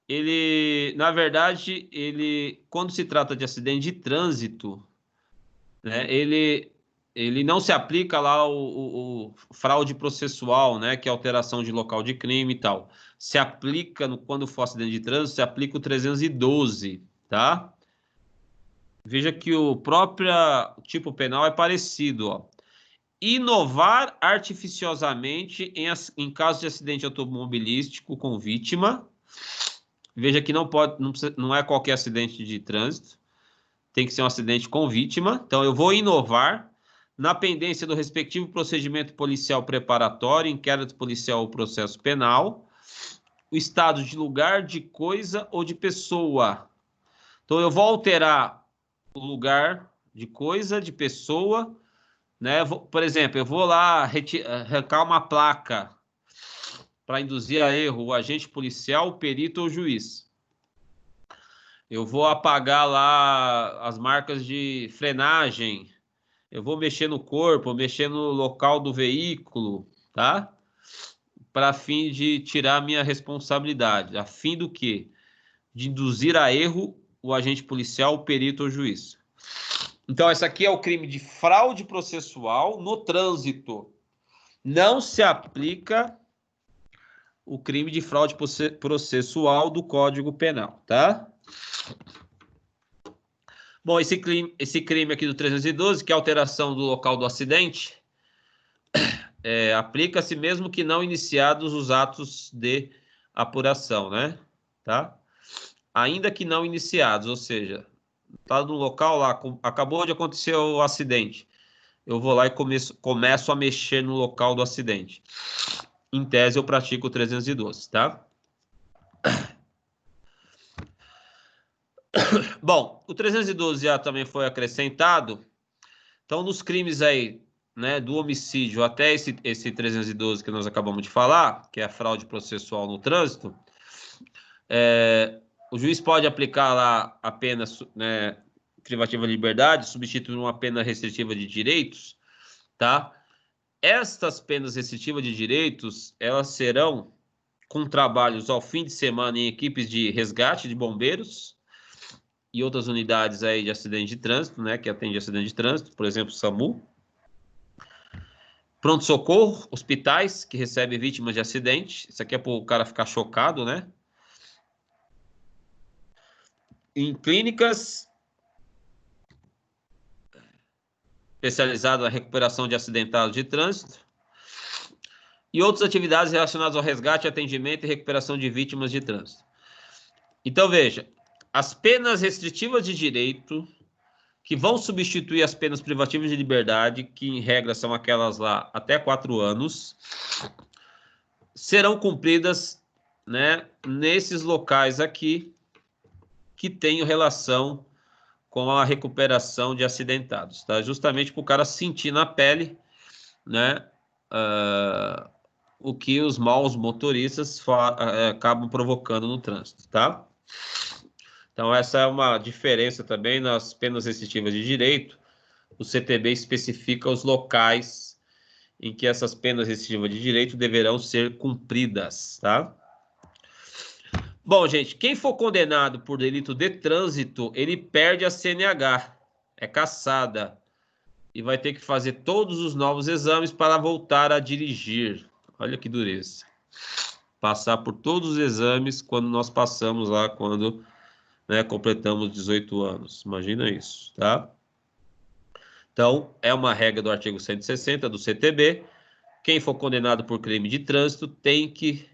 ele, na verdade, quando se trata de acidente de trânsito, né, ele não se aplica lá o fraude processual, né, que é alteração de local de crime e tal. Se aplica, quando for acidente de trânsito, se aplica o 312, tá? Veja que o próprio tipo penal é parecido, ó. Inovar artificiosamente em caso de acidente automobilístico com vítima. Veja que não é qualquer acidente de trânsito, tem que ser um acidente com vítima. Então, eu vou inovar na pendência do respectivo procedimento policial preparatório, inquérito policial ou processo penal, o estado de lugar, de coisa ou de pessoa. Então, eu vou alterar o lugar de coisa, de pessoa, né? Por exemplo, eu vou lá arrancar uma placa para induzir a erro o agente policial, o perito ou o juiz. Eu vou apagar lá as marcas de frenagem, eu vou mexer no corpo, mexer no local do veículo, tá? Para fim de tirar a minha responsabilidade. A fim do quê? De induzir a erro o agente policial, o perito ou o juiz. Então, esse aqui é o crime de fraude processual no trânsito. Não se aplica o crime de fraude processual do Código Penal, tá? Bom, esse crime aqui do 312, que é a alteração do local do acidente, aplica-se mesmo que não iniciados os atos de apuração, né? Tá? Ainda que não iniciados, ou seja, tá no local lá, acabou de acontecer o acidente, eu vou lá e começo a mexer no local do acidente. Em tese, eu pratico o 312, tá? Bom, o 312 já também foi acrescentado. Então, nos crimes aí, né, do homicídio até esse 312 que nós acabamos de falar, que é a fraude processual no trânsito, o juiz pode aplicar lá a pena, né, privativa de liberdade, substituir uma pena restritiva de direitos, tá? Estas penas restritivas de direitos, elas serão com trabalhos ao fim de semana em equipes de resgate de bombeiros e outras unidades aí de acidente de trânsito, né, que atende acidente de trânsito, por exemplo, SAMU. Pronto-socorro, hospitais que recebem vítimas de acidente. Isso aqui é para o cara ficar chocado, né? Em clínicas especializadas na recuperação de acidentados de trânsito. E outras atividades relacionadas ao resgate, atendimento e recuperação de vítimas de trânsito. Então, veja, as penas restritivas de direito, que vão substituir as penas privativas de liberdade, que em regra são aquelas lá até 4 anos, serão cumpridas, né, nesses locais aqui, que tenham relação com a recuperação de acidentados, tá? Justamente para o cara sentir na pele, né, o que os maus motoristas acabam provocando no trânsito, tá? Então, essa é uma diferença também nas penas restritivas de direito. O CTB especifica os locais em que essas penas restritivas de direito deverão ser cumpridas, tá? Bom, gente, quem for condenado por delito de trânsito, ele perde a CNH, é cassada, e vai ter que fazer todos os novos exames para voltar a dirigir. Olha que dureza. Passar por todos os exames quando nós passamos lá, quando, né, completamos 18 anos. Imagina isso, tá? Então, é uma regra do artigo 160 do CTB. Quem for condenado por crime de trânsito tem que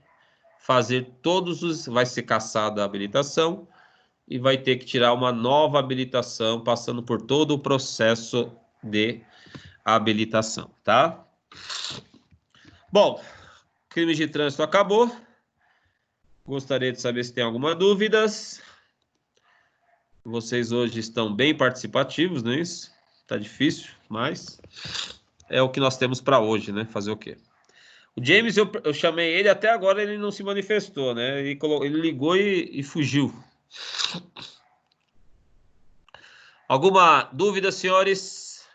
fazer vai ser cassada a habilitação e vai ter que tirar uma nova habilitação, passando por todo o processo de habilitação, tá? Bom, crime de trânsito acabou. Gostaria de saber se tem alguma dúvidas. Vocês hoje estão bem participativos, não é isso? Tá difícil, mas é o que nós temos para hoje, né? Fazer o quê? O James, eu chamei ele, até agora ele não se manifestou, né? Ele ligou e fugiu. Alguma dúvida, senhores?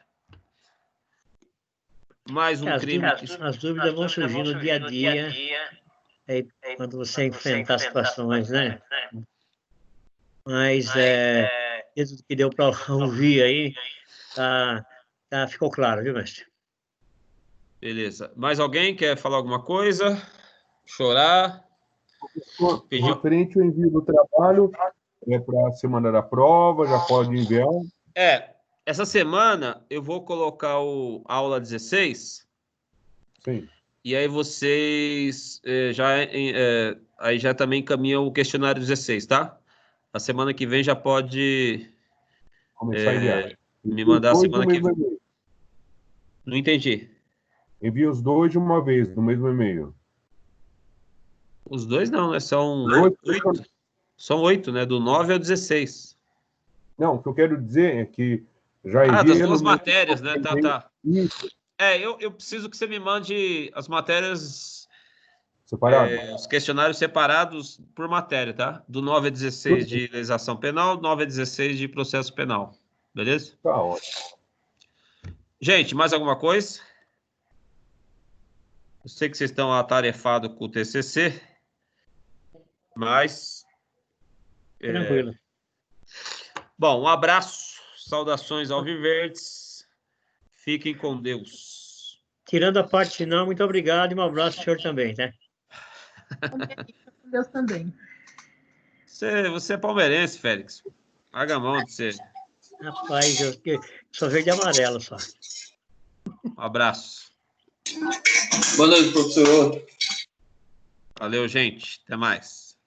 Mais um crime. As dúvidas vão surgir no dia a dia, quando você enfrentar situações, né? Mas, isso que deu para ouvir aí, ficou claro, viu, mestre? Beleza. Mais alguém quer falar alguma coisa? Chorar? À frente, o envio do trabalho para a semana da prova, já pode enviar. Essa semana eu vou colocar a aula 16. Sim. E aí vocês aí já também encaminham o questionário 16, tá? A semana que vem já pode começar a enviar. Me mandar a semana que vem. Não entendi. Envia os dois de uma vez, no mesmo e-mail. Os dois não, né? São 8. São 8, né? Do 9 ao 16. Não, o que eu quero dizer é que já envia... das duas matérias, né? Tá. Isso. Eu preciso que você me mande as matérias... Separados? Os questionários separados por matéria, tá? Do 9 a 16 de legislação penal, do 9 a 16 de processo penal. Beleza? Tá ótimo. Gente, mais alguma coisa? Eu sei que vocês estão atarefados com o TCC, mas... Tranquilo. Bom, um abraço, saudações alviverdes, fiquem com Deus. Tirando a parte final, muito obrigado e um abraço ao senhor também, né? Com Deus também. Você é palmeirense, Félix. Larga a mão de ser. Rapaz, eu sou verde e amarelo só. Um abraço. Boa noite, professor. Valeu, gente. Até mais.